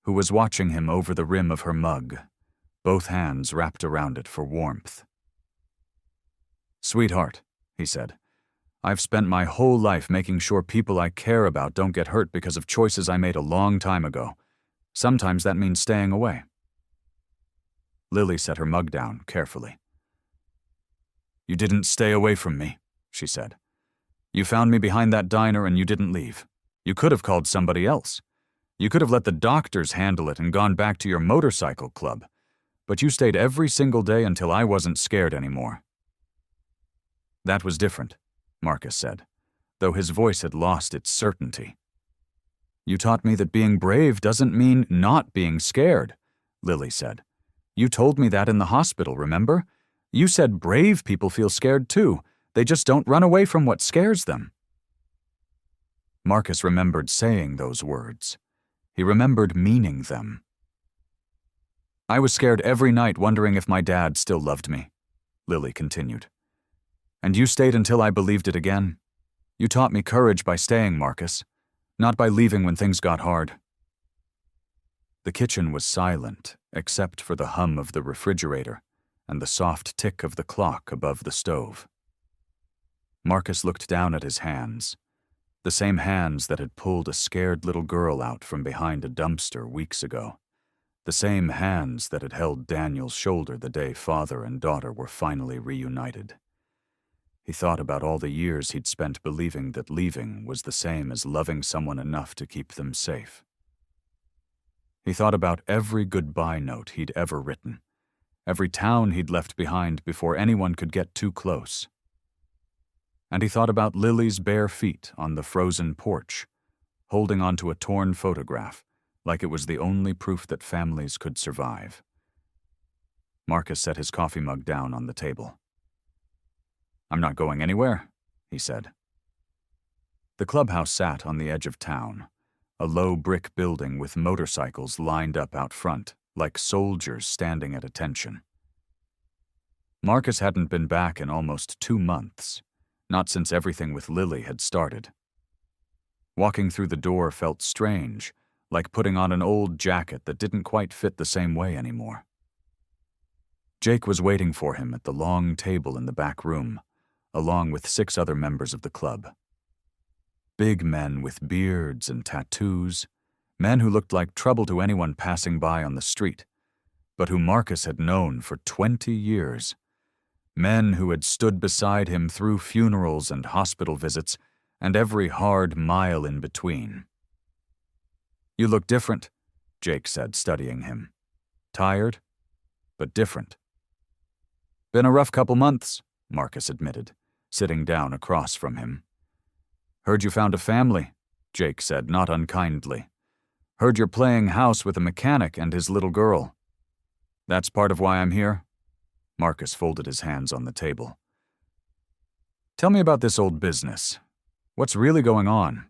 who was watching him over the rim of her mug, both hands wrapped around it for warmth. "Sweetheart," he said, I've spent my whole life making sure people I care about don't get hurt because of choices I made a long time ago. Sometimes that means staying away. Lily set her mug down carefully. You didn't stay away from me, she said. You found me behind that diner and you didn't leave. You could have called somebody else. You could have let the doctors handle it and gone back to your motorcycle club. But you stayed every single day until I wasn't scared anymore. That was different, Marcus said, though his voice had lost its certainty. You taught me that being brave doesn't mean not being scared, Lily said. You told me that in the hospital, remember? You said brave people feel scared too. They just don't run away from what scares them. Marcus remembered saying those words. He remembered meaning them. I was scared every night wondering if my dad still loved me, Lily continued. And you stayed until I believed it again. You taught me courage by staying, Marcus, not by leaving when things got hard. The kitchen was silent, except for the hum of the refrigerator and the soft tick of the clock above the stove. Marcus looked down at his hands, the same hands that had pulled a scared little girl out from behind a dumpster weeks ago, the same hands that had held Daniel's shoulder the day father and daughter were finally reunited. He thought about all the years he'd spent believing that leaving was the same as loving someone enough to keep them safe. He thought about every goodbye note he'd ever written, every town he'd left behind before anyone could get too close. And he thought about Lily's bare feet on the frozen porch, holding onto a torn photograph like it was the only proof that families could survive. Marcus set his coffee mug down on the table. I'm not going anywhere, he said. The clubhouse sat on the edge of town, a low brick building with motorcycles lined up out front, like soldiers standing at attention. Marcus hadn't been back in almost 2 months, not since everything with Lily had started. Walking through the door felt strange, like putting on an old jacket that didn't quite fit the same way anymore. Jake was waiting for him at the long table in the back room, along with 6 other members of the club. Big men with beards and tattoos, men who looked like trouble to anyone passing by on the street, but who Marcus had known for 20 years. Men who had stood beside him through funerals and hospital visits and every hard mile in between. You look different, Jake said, studying him. Tired, but different. Been a rough couple months, Marcus admitted, sitting down across from him. Heard you found a family, Jake said, not unkindly. Heard you're playing house with a mechanic and his little girl. That's part of why I'm here. Marcus folded his hands on the table. Tell me about this old business. What's really going on?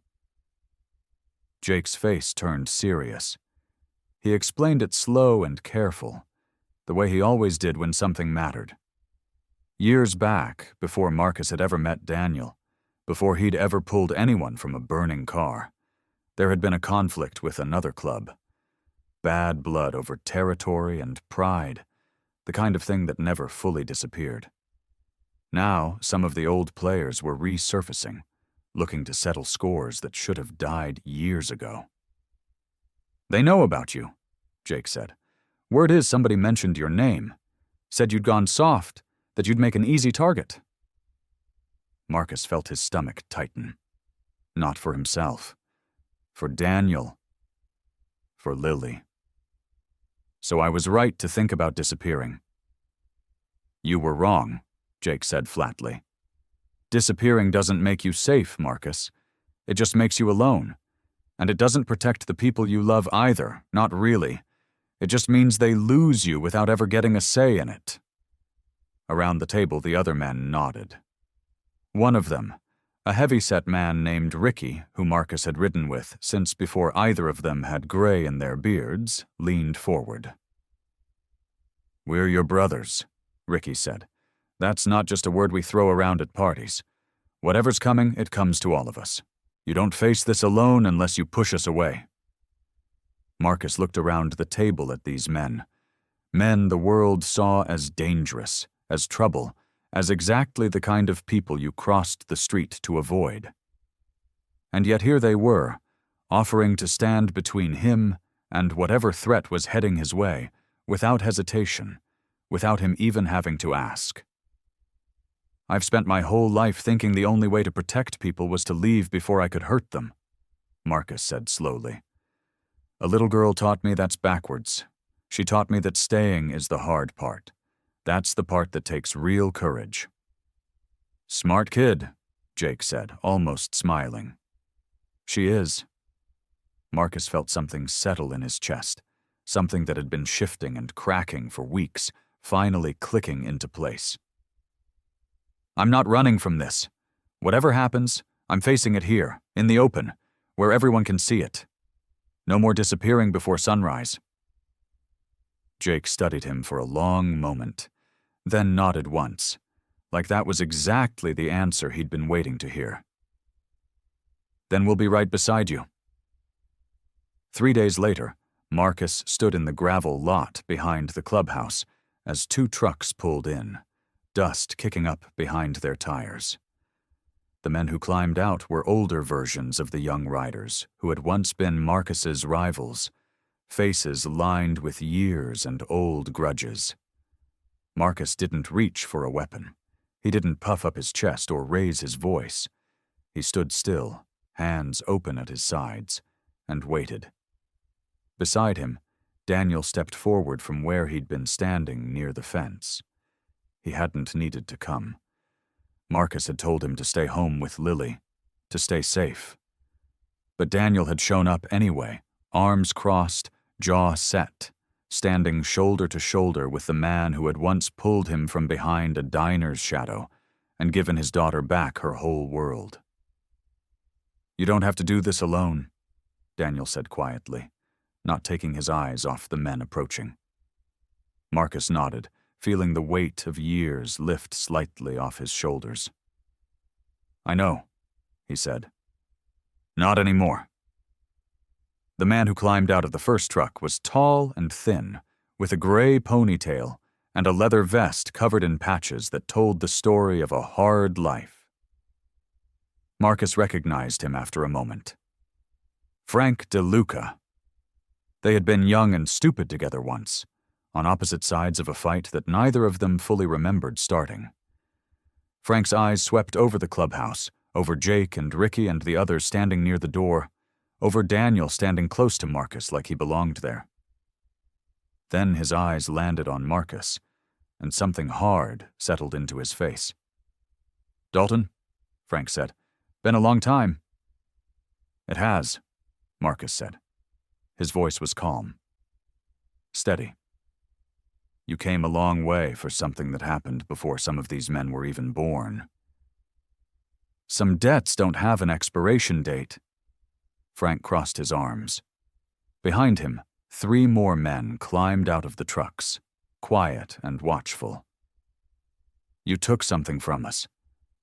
Jake's face turned serious. He explained it slow and careful, the way he always did when something mattered. Years back, before Marcus had ever met Daniel, before he'd ever pulled anyone from a burning car, there had been a conflict with another club. Bad blood over territory and pride, the kind of thing that never fully disappeared. Now, some of the old players were resurfacing, looking to settle scores that should have died years ago. They know about you, Jake said. Word is somebody mentioned your name, said you'd gone soft, that you'd make an easy target. Marcus felt his stomach tighten. Not for himself. For Daniel. For Lily. So I was right to think about disappearing. You were wrong, Jake said flatly. Disappearing doesn't make you safe, Marcus. It just makes you alone. And it doesn't protect the people you love either, not really. It just means they lose you without ever getting a say in it. Around the table, the other men nodded. One of them, a heavy-set man named Ricky, who Marcus had ridden with since before either of them had gray in their beards, leaned forward. We're your brothers, Ricky said. That's not just a word we throw around at parties. Whatever's coming, it comes to all of us. You don't face this alone unless you push us away. Marcus looked around the table at these men. Men the world saw as dangerous, as trouble, as exactly the kind of people you crossed the street to avoid. And yet here they were, offering to stand between him and whatever threat was heading his way, without hesitation, without him even having to ask. I've spent my whole life thinking the only way to protect people was to leave before I could hurt them, Marcus said slowly. A little girl taught me that's backwards. She taught me that staying is the hard part. That's the part that takes real courage. Smart kid, Jake said, almost smiling. She is. Marcus felt something settle in his chest, something that had been shifting and cracking for weeks, finally clicking into place. I'm not running from this. Whatever happens, I'm facing it here, in the open, where everyone can see it. No more disappearing before sunrise. Jake studied him for a long moment, then nodded once, like that was exactly the answer he'd been waiting to hear. Then we'll be right beside you. 3 days later, Marcus stood in the gravel lot behind the clubhouse as 2 trucks pulled in, dust kicking up behind their tires. The men who climbed out were older versions of the young riders who had once been Marcus's rivals, faces lined with years and old grudges. Marcus didn't reach for a weapon. He didn't puff up his chest or raise his voice. He stood still, hands open at his sides, and waited. Beside him, Daniel stepped forward from where he'd been standing near the fence. He hadn't needed to come. Marcus had told him to stay home with Lily, to stay safe. But Daniel had shown up anyway, arms crossed, jaw set, standing shoulder to shoulder with the man who had once pulled him from behind a diner's shadow and given his daughter back her whole world. You don't have to do this alone, Daniel said quietly, not taking his eyes off the men approaching. Marcus nodded, feeling the weight of years lift slightly off his shoulders. I know, he said. Not anymore. The man who climbed out of the first truck was tall and thin, with a gray ponytail and a leather vest covered in patches that told the story of a hard life. Marcus recognized him after a moment. Frank DeLuca. They had been young and stupid together once, on opposite sides of a fight that neither of them fully remembered starting. Frank's eyes swept over the clubhouse, over Jake and Ricky and the others standing near the door, over Daniel standing close to Marcus like he belonged there. Then his eyes landed on Marcus, and something hard settled into his face. Dalton, Frank said, been a long time. It has, Marcus said. His voice was calm. Steady. You came a long way for something that happened before some of these men were even born. Some debts don't have an expiration date. Frank crossed his arms. Behind him, 3 more men climbed out of the trucks, quiet and watchful. You took something from us.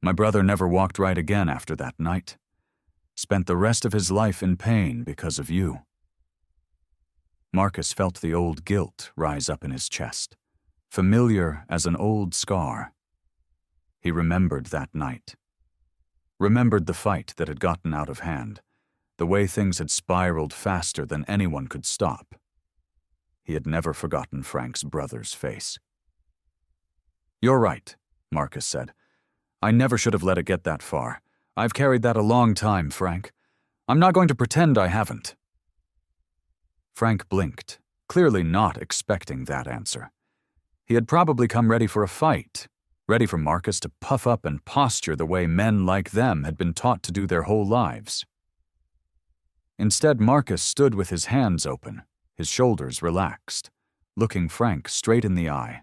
My brother never walked right again after that night. Spent the rest of his life in pain because of you. Marcus felt the old guilt rise up in his chest, familiar as an old scar. He remembered that night. Remembered the fight that had gotten out of hand, the way things had spiraled faster than anyone could stop. He had never forgotten Frank's brother's face. You're right, Marcus said. I never should have let it get that far. I've carried that a long time, Frank. I'm not going to pretend I haven't. Frank blinked, clearly not expecting that answer. He had probably come ready for a fight, ready for Marcus to puff up and posture the way men like them had been taught to do their whole lives. Instead, Marcus stood with his hands open, his shoulders relaxed, looking Frank straight in the eye.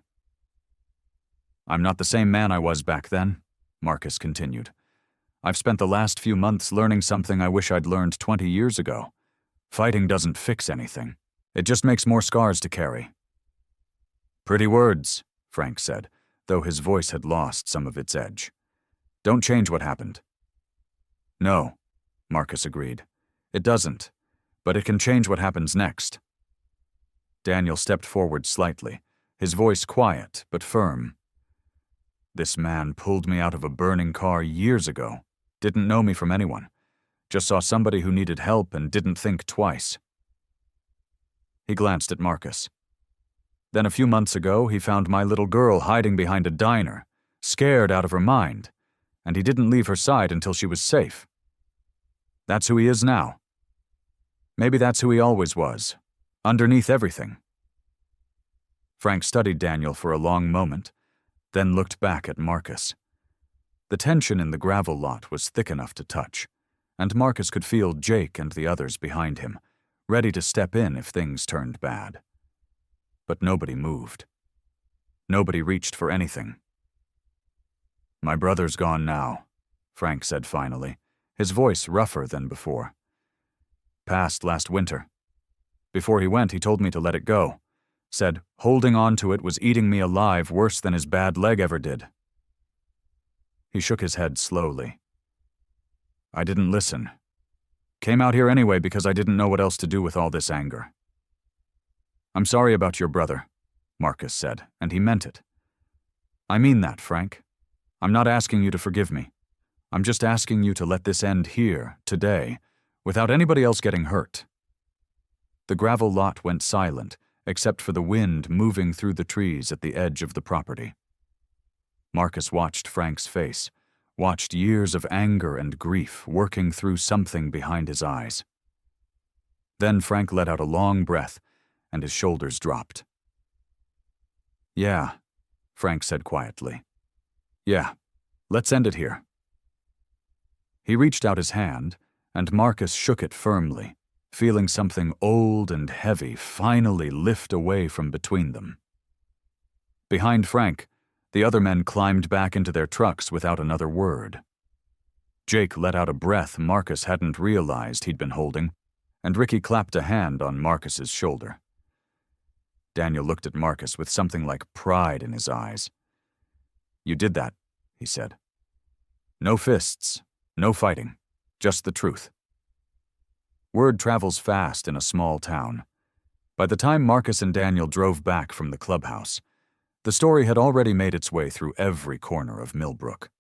I'm not the same man I was back then, Marcus continued. I've spent the last few months learning something I wish I'd learned 20 years ago. Fighting doesn't fix anything. It just makes more scars to carry. Pretty words, Frank said, though his voice had lost some of its edge. Don't change what happened. No, Marcus agreed. It doesn't, but it can change what happens next. Daniel stepped forward slightly, his voice quiet but firm. This man pulled me out of a burning car years ago. Didn't know me from anyone. Just saw somebody who needed help and didn't think twice. He glanced at Marcus. Then a few months ago, he found my little girl hiding behind a diner, scared out of her mind, and he didn't leave her side until she was safe. That's who he is now. Maybe that's who he always was, underneath everything. Frank studied Daniel for a long moment, then looked back at Marcus. The tension in the gravel lot was thick enough to touch, and Marcus could feel Jake and the others behind him, ready to step in if things turned bad. But nobody moved. Nobody reached for anything. "My brother's gone now," Frank said finally, his voice rougher than before. "Passed last winter. Before he went, he told me to let it go. Said holding on to it was eating me alive worse than his bad leg ever did." He shook his head slowly. "I didn't listen. Came out here anyway because I didn't know what else to do with all this anger." "I'm sorry about your brother," Marcus said, and he meant it. "I mean that, Frank. I'm not asking you to forgive me. I'm just asking you to let this end here, today, without anybody else getting hurt." The gravel lot went silent, except for the wind moving through the trees at the edge of the property. Marcus watched Frank's face, watched years of anger and grief working through something behind his eyes. Then Frank let out a long breath, and his shoulders dropped. "Yeah," Frank said quietly. "Yeah, let's end it here." He reached out his hand, and Marcus shook it firmly, feeling something old and heavy finally lift away from between them. Behind Frank, the other men climbed back into their trucks without another word. Jake let out a breath Marcus hadn't realized he'd been holding, and Ricky clapped a hand on Marcus's shoulder. Daniel looked at Marcus with something like pride in his eyes. "You did that," he said. "No fists, no fighting, just the truth." Word travels fast in a small town. By the time Marcus and Daniel drove back from the clubhouse, the story had already made its way through every corner of Millbrook.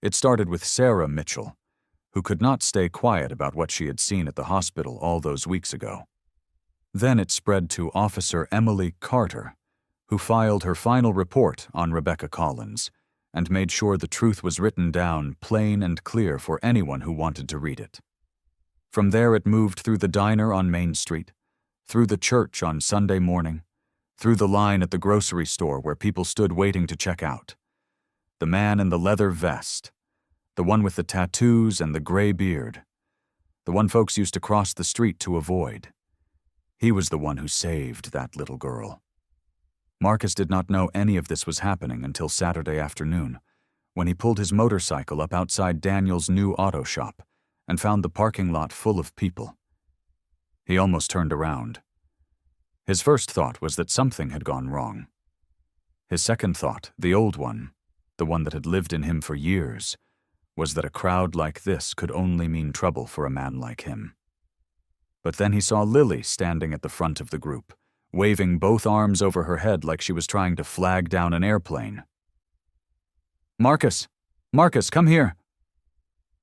It started with Sarah Mitchell, who could not stay quiet about what she had seen at the hospital all those weeks ago. Then it spread to Officer Emily Carter, who filed her final report on Rebecca Collins and made sure the truth was written down plain and clear for anyone who wanted to read it. From there it moved through the diner on Main Street, through the church on Sunday morning, through the line at the grocery store where people stood waiting to check out. The man in the leather vest, the one with the tattoos and the gray beard, the one folks used to cross the street to avoid. He was the one who saved that little girl. Marcus did not know any of this was happening until Saturday afternoon, when he pulled his motorcycle up outside Daniel's new auto shop and found the parking lot full of people. He almost turned around. His first thought was that something had gone wrong. His second thought, the old one, the one that had lived in him for years, was that a crowd like this could only mean trouble for a man like him. But then he saw Lily standing at the front of the group, waving both arms over her head like she was trying to flag down an airplane. "Marcus! Marcus, come here!"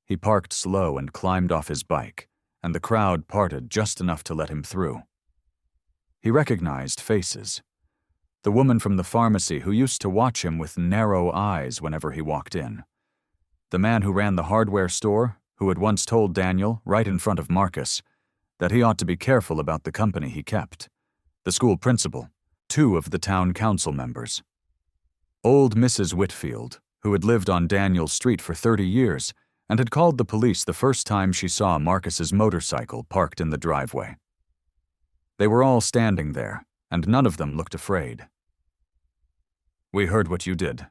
He parked slow and climbed off his bike, and the crowd parted just enough to let him through. He recognized faces. The woman from the pharmacy who used to watch him with narrow eyes whenever he walked in. The man who ran the hardware store, who had once told Daniel, right in front of Marcus, that he ought to be careful about the company he kept. The school principal, 2 of the town council members. Old Mrs. Whitfield, who had lived on Daniel's street for 30 years and had called the police the first time she saw Marcus's motorcycle parked in the driveway. They were all standing there, and none of them looked afraid. "We heard what you did,"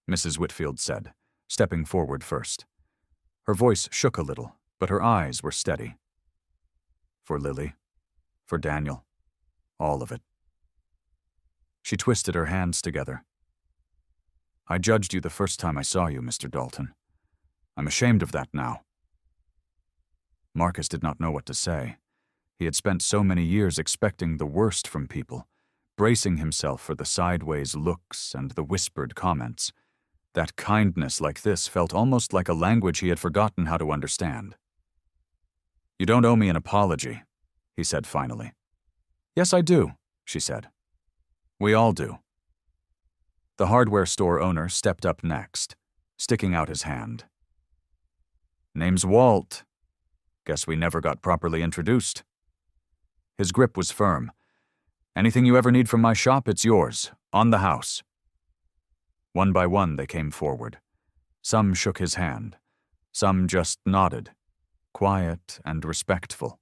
Mrs. Whitfield said, stepping forward first. Her voice shook a little, but her eyes were steady. "For Lily, for Daniel, all of it." She twisted her hands together. "I judged you the first time I saw you, Mr. Dalton. I'm ashamed of that now." Marcus did not know what to say. He had spent so many years expecting the worst from people, bracing himself for the sideways looks and the whispered comments, That kindness like this felt almost like a language he had forgotten how to understand. "You don't owe me an apology," he said finally. "Yes, I do," she said. "We all do." The hardware store owner stepped up next, sticking out his hand. "Name's Walt. Guess we never got properly introduced." His grip was firm. "Anything you ever need from my shop, it's yours, on the house." One by one they came forward. Some shook his hand. Some just nodded, quiet and respectful,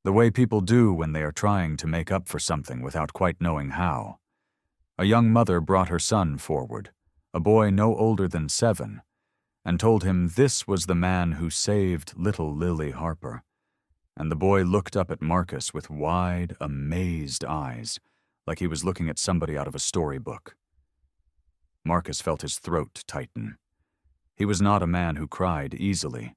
the way people do when they are trying to make up for something without quite knowing how. A young mother brought her son forward, a boy no older than 7, and told him this was the man who saved little Lily Harper. And the boy looked up at Marcus with wide, amazed eyes, like he was looking at somebody out of a storybook. Marcus felt his throat tighten. He was not a man who cried easily.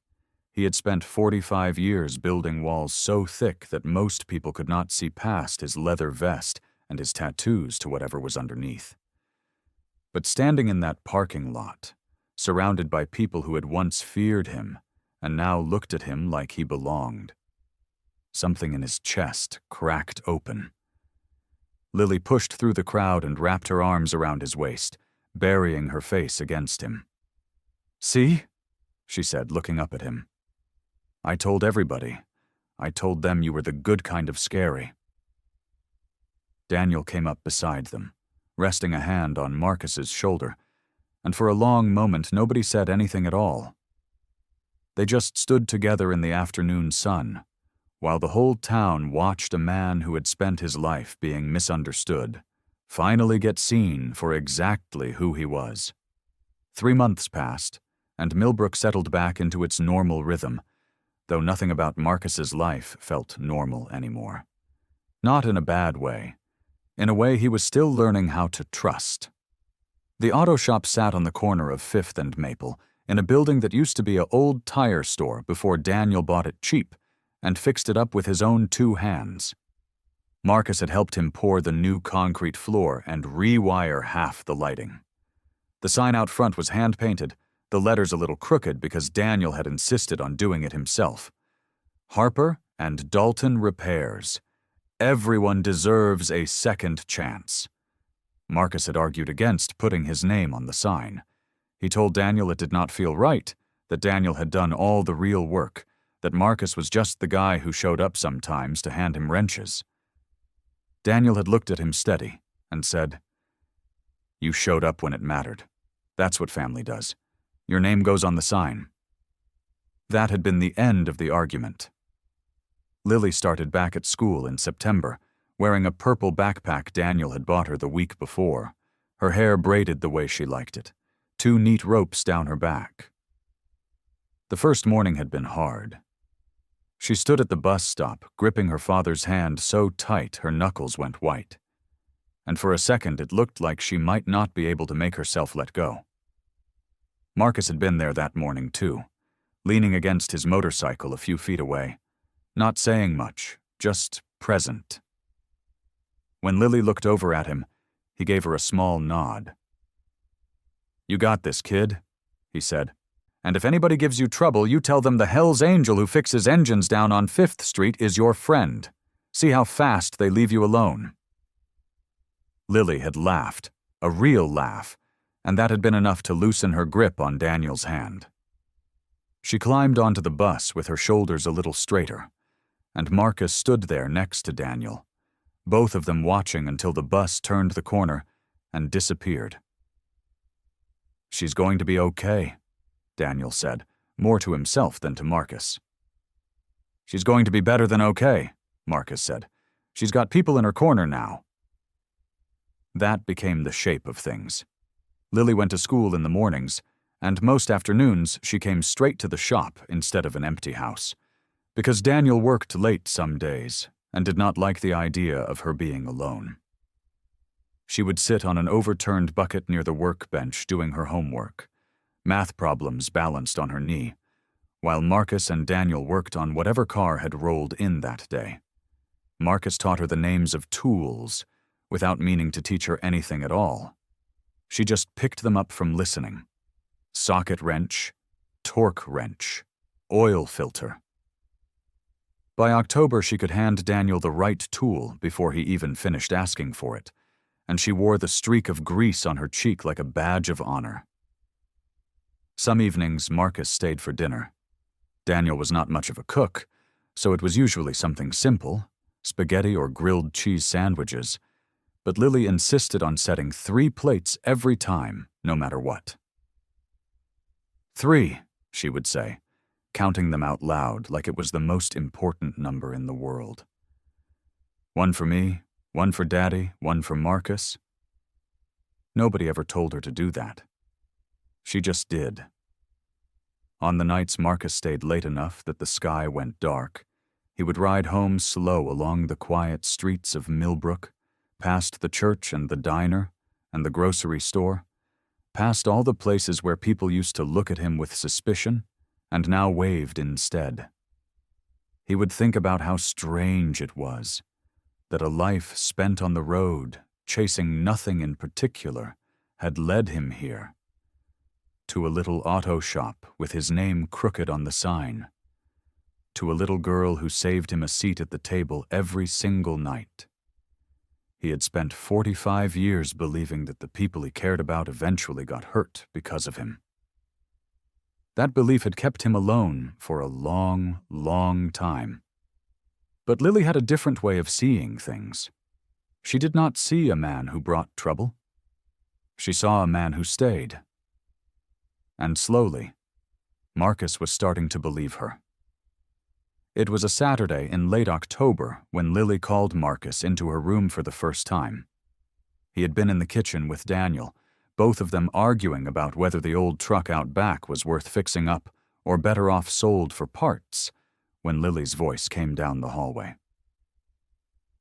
He had spent 45 years building walls so thick that most people could not see past his leather vest and his tattoos to whatever was underneath. But standing in that parking lot, surrounded by people who had once feared him and now looked at him like he belonged, something in his chest cracked open. Lily pushed through the crowd and wrapped her arms around his waist, burying her face against him. "See?" she said, looking up at him. "I told everybody. I told them you were the good kind of scary." Daniel came up beside them, resting a hand on Marcus's shoulder, and for a long moment nobody said anything at all. They just stood together in the afternoon sun, while the whole town watched a man who had spent his life being misunderstood finally get seen for exactly who he was. 3 months passed, and Millbrook settled back into its normal rhythm, though nothing about Marcus's life felt normal anymore. Not in a bad way. In a way he was still learning how to trust. The auto shop sat on the corner of 5th and Maple, in a building that used to be an old tire store before Daniel bought it cheap and fixed it up with his own 2 hands. Marcus had helped him pour the new concrete floor and rewire half the lighting. The sign out front was hand-painted, the letters a little crooked because Daniel had insisted on doing it himself. Harper and Dalton Repairs. Everyone deserves a second chance. Marcus had argued against putting his name on the sign. He told Daniel it did not feel right, that Daniel had done all the real work, that Marcus was just the guy who showed up sometimes to hand him wrenches. Daniel had looked at him steady and said, "You showed up when it mattered. That's what family does. Your name goes on the sign." That had been the end of the argument. Lily started back at school in September, wearing a purple backpack Daniel had bought her the week before, her hair braided the way she liked it, 2 neat ropes down her back. The first morning had been hard. She stood at the bus stop, gripping her father's hand so tight her knuckles went white. And for a second it looked like she might not be able to make herself let go. Marcus had been there that morning too, leaning against his motorcycle a few feet away, not saying much, just present. When Lily looked over at him, he gave her a small nod. "You got this, kid," he said. "And if anybody gives you trouble, you tell them the Hell's Angel who fixes engines down on 5th Street is your friend. See how fast they leave you alone." Lily had laughed, a real laugh, and that had been enough to loosen her grip on Daniel's hand. She climbed onto the bus with her shoulders a little straighter, and Marcus stood there next to Daniel, both of them watching until the bus turned the corner and disappeared. "She's going to be okay," Daniel said, more to himself than to Marcus. "She's going to be better than okay," Marcus said. "She's got people in her corner now." That became the shape of things. Lily went to school in the mornings, and most afternoons she came straight to the shop instead of an empty house, because Daniel worked late some days and did not like the idea of her being alone. She would sit on an overturned bucket near the workbench doing her homework, math problems balanced on her knee, while Marcus and Daniel worked on whatever car had rolled in that day. Marcus taught her the names of tools, without meaning to teach her anything at all. She just picked them up from listening, socket wrench, torque wrench, oil filter. By October, she could hand Daniel the right tool before he even finished asking for it, and she wore the streak of grease on her cheek like a badge of honor. Some evenings, Marcus stayed for dinner. Daniel was not much of a cook, so it was usually something simple, spaghetti or grilled cheese sandwiches, but Lily insisted on setting 3 plates every time, no matter what. 3, she would say, counting them out loud like it was the most important number in the world. 1 for me, 1 for Daddy, 1 for Marcus. Nobody ever told her to do that. She just did. On the nights Marcus stayed late enough that the sky went dark, he would ride home slow along the quiet streets of Millbrook, past the church and the diner and the grocery store, past all the places where people used to look at him with suspicion and now waved instead. He would think about how strange it was that a life spent on the road, chasing nothing in particular, had led him here, to a little auto shop with his name crooked on the sign, to a little girl who saved him a seat at the table every single night. He had spent 45 years believing that the people he cared about eventually got hurt because of him. That belief had kept him alone for a long, long time. But Lily had a different way of seeing things. She did not see a man who brought trouble. She saw a man who stayed. And slowly, Marcus was starting to believe her. It was a Saturday in late October when Lily called Marcus into her room for the first time. He had been in the kitchen with Daniel, both of them arguing about whether the old truck out back was worth fixing up or better off sold for parts, when Lily's voice came down the hallway.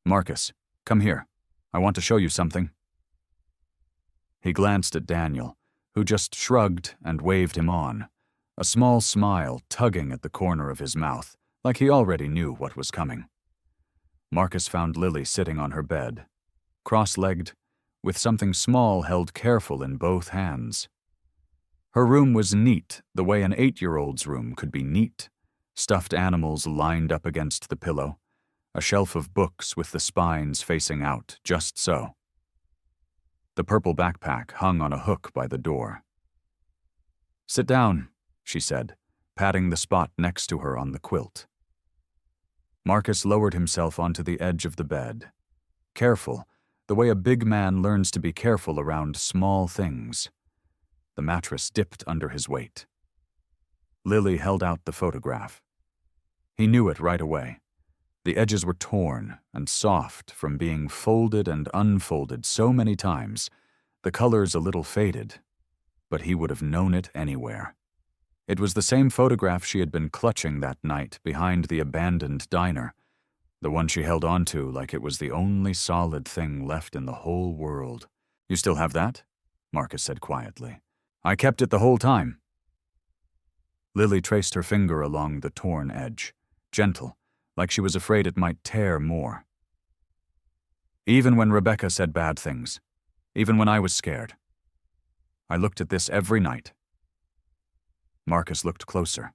"Marcus, come here. I want to show you something." He glanced at Daniel, who just shrugged and waved him on, a small smile tugging at the corner of his mouth, like he already knew what was coming. Marcus found Lily sitting on her bed, cross-legged, with something small held careful in both hands. Her room was neat the way an 8-year-old's room could be neat, stuffed animals lined up against the pillow, a shelf of books with the spines facing out, just so. The purple backpack hung on a hook by the door. "Sit down," she said, patting the spot next to her on the quilt. Marcus lowered himself onto the edge of the bed, careful, the way a big man learns to be careful around small things. The mattress dipped under his weight. Lily held out the photograph. He knew it right away. The edges were torn and soft from being folded and unfolded so many times, the colors a little faded, but he would have known it anywhere. It was the same photograph she had been clutching that night behind the abandoned diner, the one she held onto like it was the only solid thing left in the whole world. "You still have that?" Marcus said quietly. "I kept it the whole time." Lily traced her finger along the torn edge, gentle, like she was afraid it might tear more. "Even when Rebecca said bad things, even when I was scared. I looked at this every night." Marcus looked closer.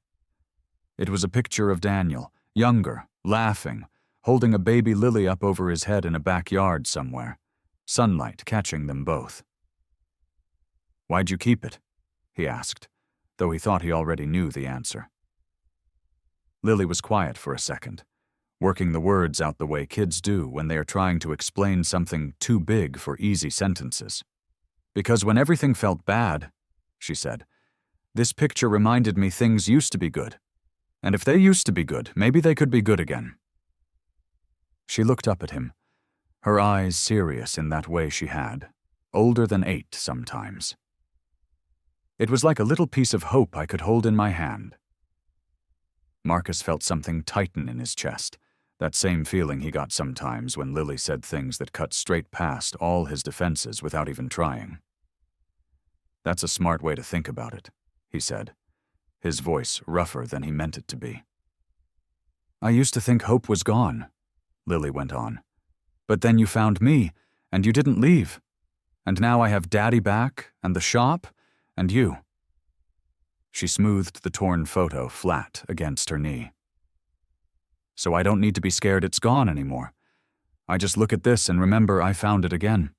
It was a picture of Daniel, younger, laughing, holding a baby Lily up over his head in a backyard somewhere, sunlight catching them both. "Why'd you keep it?" he asked, though he thought he already knew the answer. Lily was quiet for a second, working the words out the way kids do when they are trying to explain something too big for easy sentences. "Because when everything felt bad," she said, "this picture reminded me things used to be good. And if they used to be good, maybe they could be good again." She looked up at him, her eyes serious in that way she had, older than 8 sometimes. "It was like a little piece of hope I could hold in my hand." Marcus felt something tighten in his chest, that same feeling he got sometimes when Lily said things that cut straight past all his defenses without even trying. "That's a smart way to think about it," he said, his voice rougher than he meant it to be. "I used to think hope was gone," Lily went on. "But then you found me, and you didn't leave. And now I have Daddy back, and the shop, and you. She smoothed the torn photo flat against her knee. So I don't need to be scared it's gone anymore. I just look at this and remember I found it again.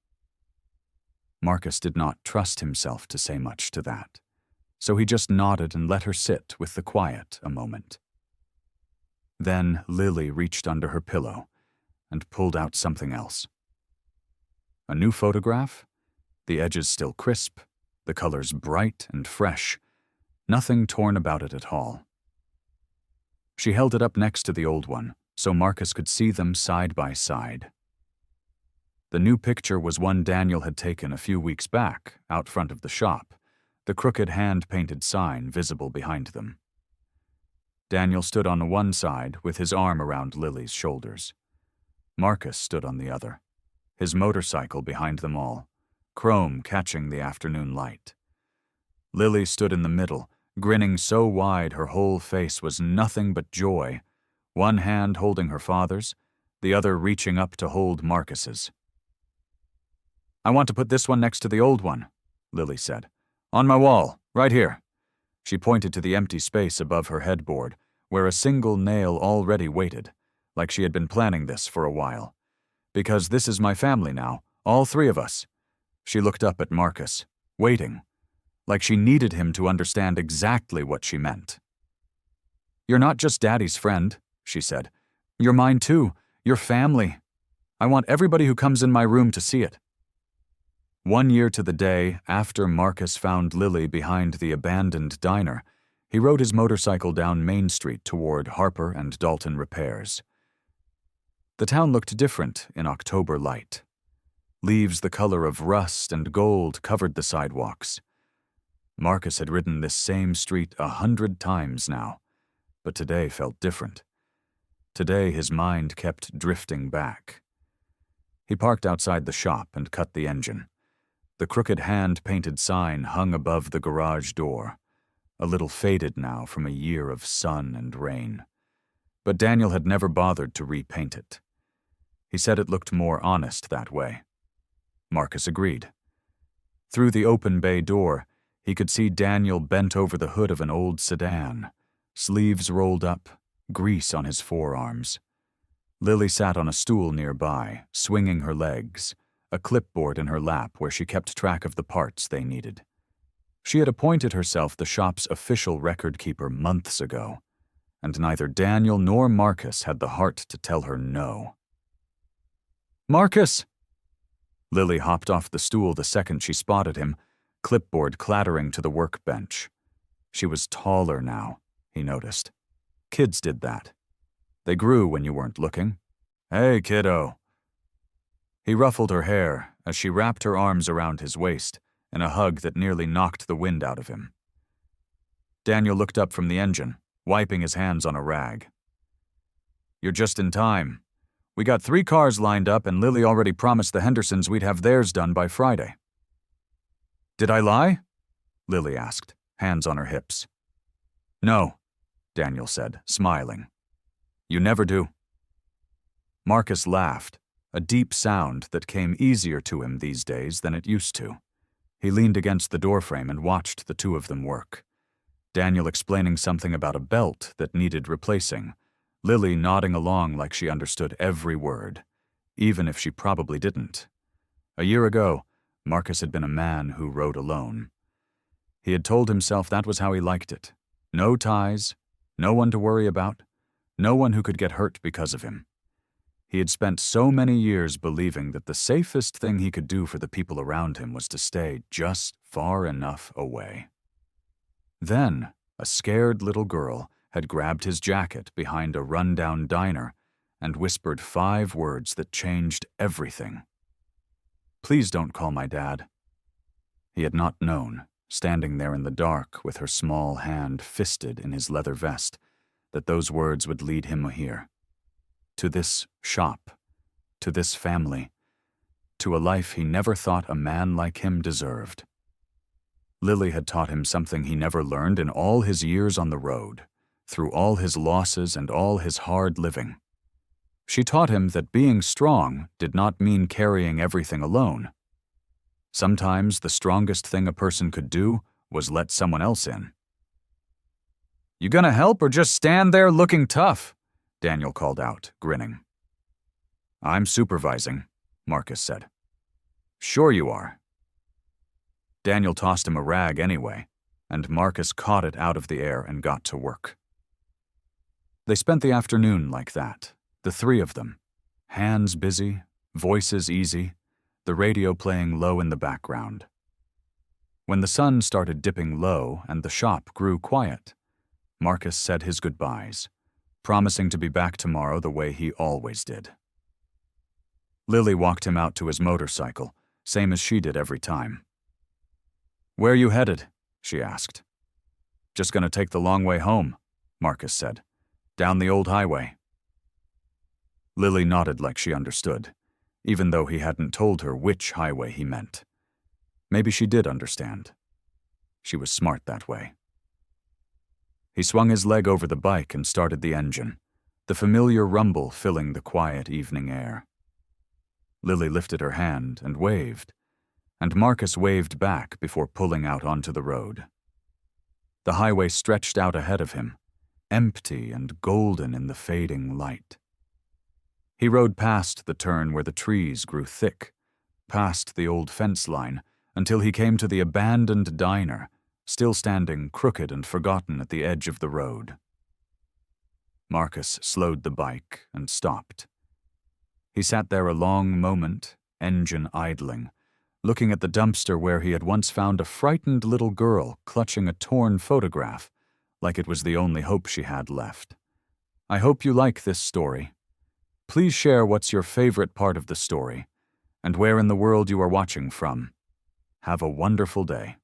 Marcus did not trust himself to say much to that, so he just nodded and let her sit with the quiet a moment. Then Lily reached under her pillow and pulled out something else. A new photograph, the edges still crisp, the colors bright and fresh, nothing torn about it at all. She held it up next to the old one, so Marcus could see them side by side. The new picture was one Daniel had taken a few weeks back, out front of the shop, the crooked hand-painted sign visible behind them. Daniel stood on one side with his arm around Lily's shoulders. Marcus stood on the other, his motorcycle behind them all, chrome catching the afternoon light. Lily stood in the middle, grinning so wide her whole face was nothing but joy, one hand holding her father's, the other reaching up to hold Marcus's. I want to put this one next to the old one, Lily said. On my wall, right here. She pointed to the empty space above her headboard, where a single nail already waited, like she had been planning this for a while. Because this is my family now, all three of us. She looked up at Marcus, waiting, like she needed him to understand exactly what she meant. You're not just Daddy's friend, she said. You're mine too, your family. I want everybody who comes in my room to see it. 1 year to the day after Marcus found Lily behind the abandoned diner, he rode his motorcycle down Main Street toward Harper and Dalton Repairs. The town looked different in October light. Leaves the color of rust and gold covered the sidewalks. Marcus had ridden this same street 100 times now, but today felt different. Today his mind kept drifting back. He parked outside the shop and cut the engine. The crooked hand-painted sign hung above the garage door, a little faded now from a year of sun and rain. But Daniel had never bothered to repaint it. He said it looked more honest that way. Marcus agreed. Through the open bay door, he could see Daniel bent over the hood of an old sedan, sleeves rolled up, grease on his forearms. Lily sat on a stool nearby, swinging her legs, a clipboard in her lap where she kept track of the parts they needed. She had appointed herself the shop's official record keeper months ago, and neither Daniel nor Marcus had the heart to tell her no. Marcus! Lily hopped off the stool the second she spotted him, clipboard clattering to the workbench. She was taller now, he noticed. Kids did that. They grew when you weren't looking. Hey, kiddo. He ruffled her hair as she wrapped her arms around his waist in a hug that nearly knocked the wind out of him. Daniel looked up from the engine, wiping his hands on a rag. You're just in time. We got 3 cars lined up and Lily already promised the Hendersons we'd have theirs done by Friday. Did I lie? Lily asked, hands on her hips. No, Daniel said, smiling. You never do. Marcus laughed, a deep sound that came easier to him these days than it used to. He leaned against the doorframe and watched the two of them work. Daniel explaining something about a belt that needed replacing, Lily nodding along like she understood every word, even if she probably didn't. A year ago, Marcus had been a man who rode alone. He had told himself that was how he liked it. No ties, no one to worry about, no one who could get hurt because of him. He had spent so many years believing that the safest thing he could do for the people around him was to stay just far enough away. Then, a scared little girl had grabbed his jacket behind a rundown diner and whispered 5 words that changed everything. Please don't call my dad. He had not known, standing there in the dark with her small hand fisted in his leather vest, that those words would lead him here. To this shop, to this family, to a life he never thought a man like him deserved. Lily had taught him something he never learned in all his years on the road, through all his losses and all his hard living. She taught him that being strong did not mean carrying everything alone. Sometimes the strongest thing a person could do was let someone else in. You gonna help or just stand there looking tough? Daniel called out, grinning. I'm supervising, Marcus said. Sure you are. Daniel tossed him a rag anyway, and Marcus caught it out of the air and got to work. They spent the afternoon like that, the three of them, hands busy, voices easy, the radio playing low in the background. When the sun started dipping low and the shop grew quiet, Marcus said his goodbyes, promising to be back tomorrow the way he always did. Lily walked him out to his motorcycle, same as she did every time. Where you headed? She asked. Just gonna take the long way home, Marcus said. Down the old highway. Lily nodded like she understood, even though he hadn't told her which highway he meant. Maybe she did understand. She was smart that way. He swung his leg over the bike and started the engine, the familiar rumble filling the quiet evening air. Lily lifted her hand and waved, and Marcus waved back before pulling out onto the road. The highway stretched out ahead of him, empty and golden in the fading light. He rode past the turn where the trees grew thick, past the old fence line, until he came to the abandoned diner, still standing crooked and forgotten at the edge of the road. Marcus slowed the bike and stopped. He sat there a long moment, engine idling, looking at the dumpster where he had once found a frightened little girl clutching a torn photograph, like it was the only hope she had left. I hope you like this story. Please share what's your favorite part of the story, and where in the world you are watching from. Have a wonderful day.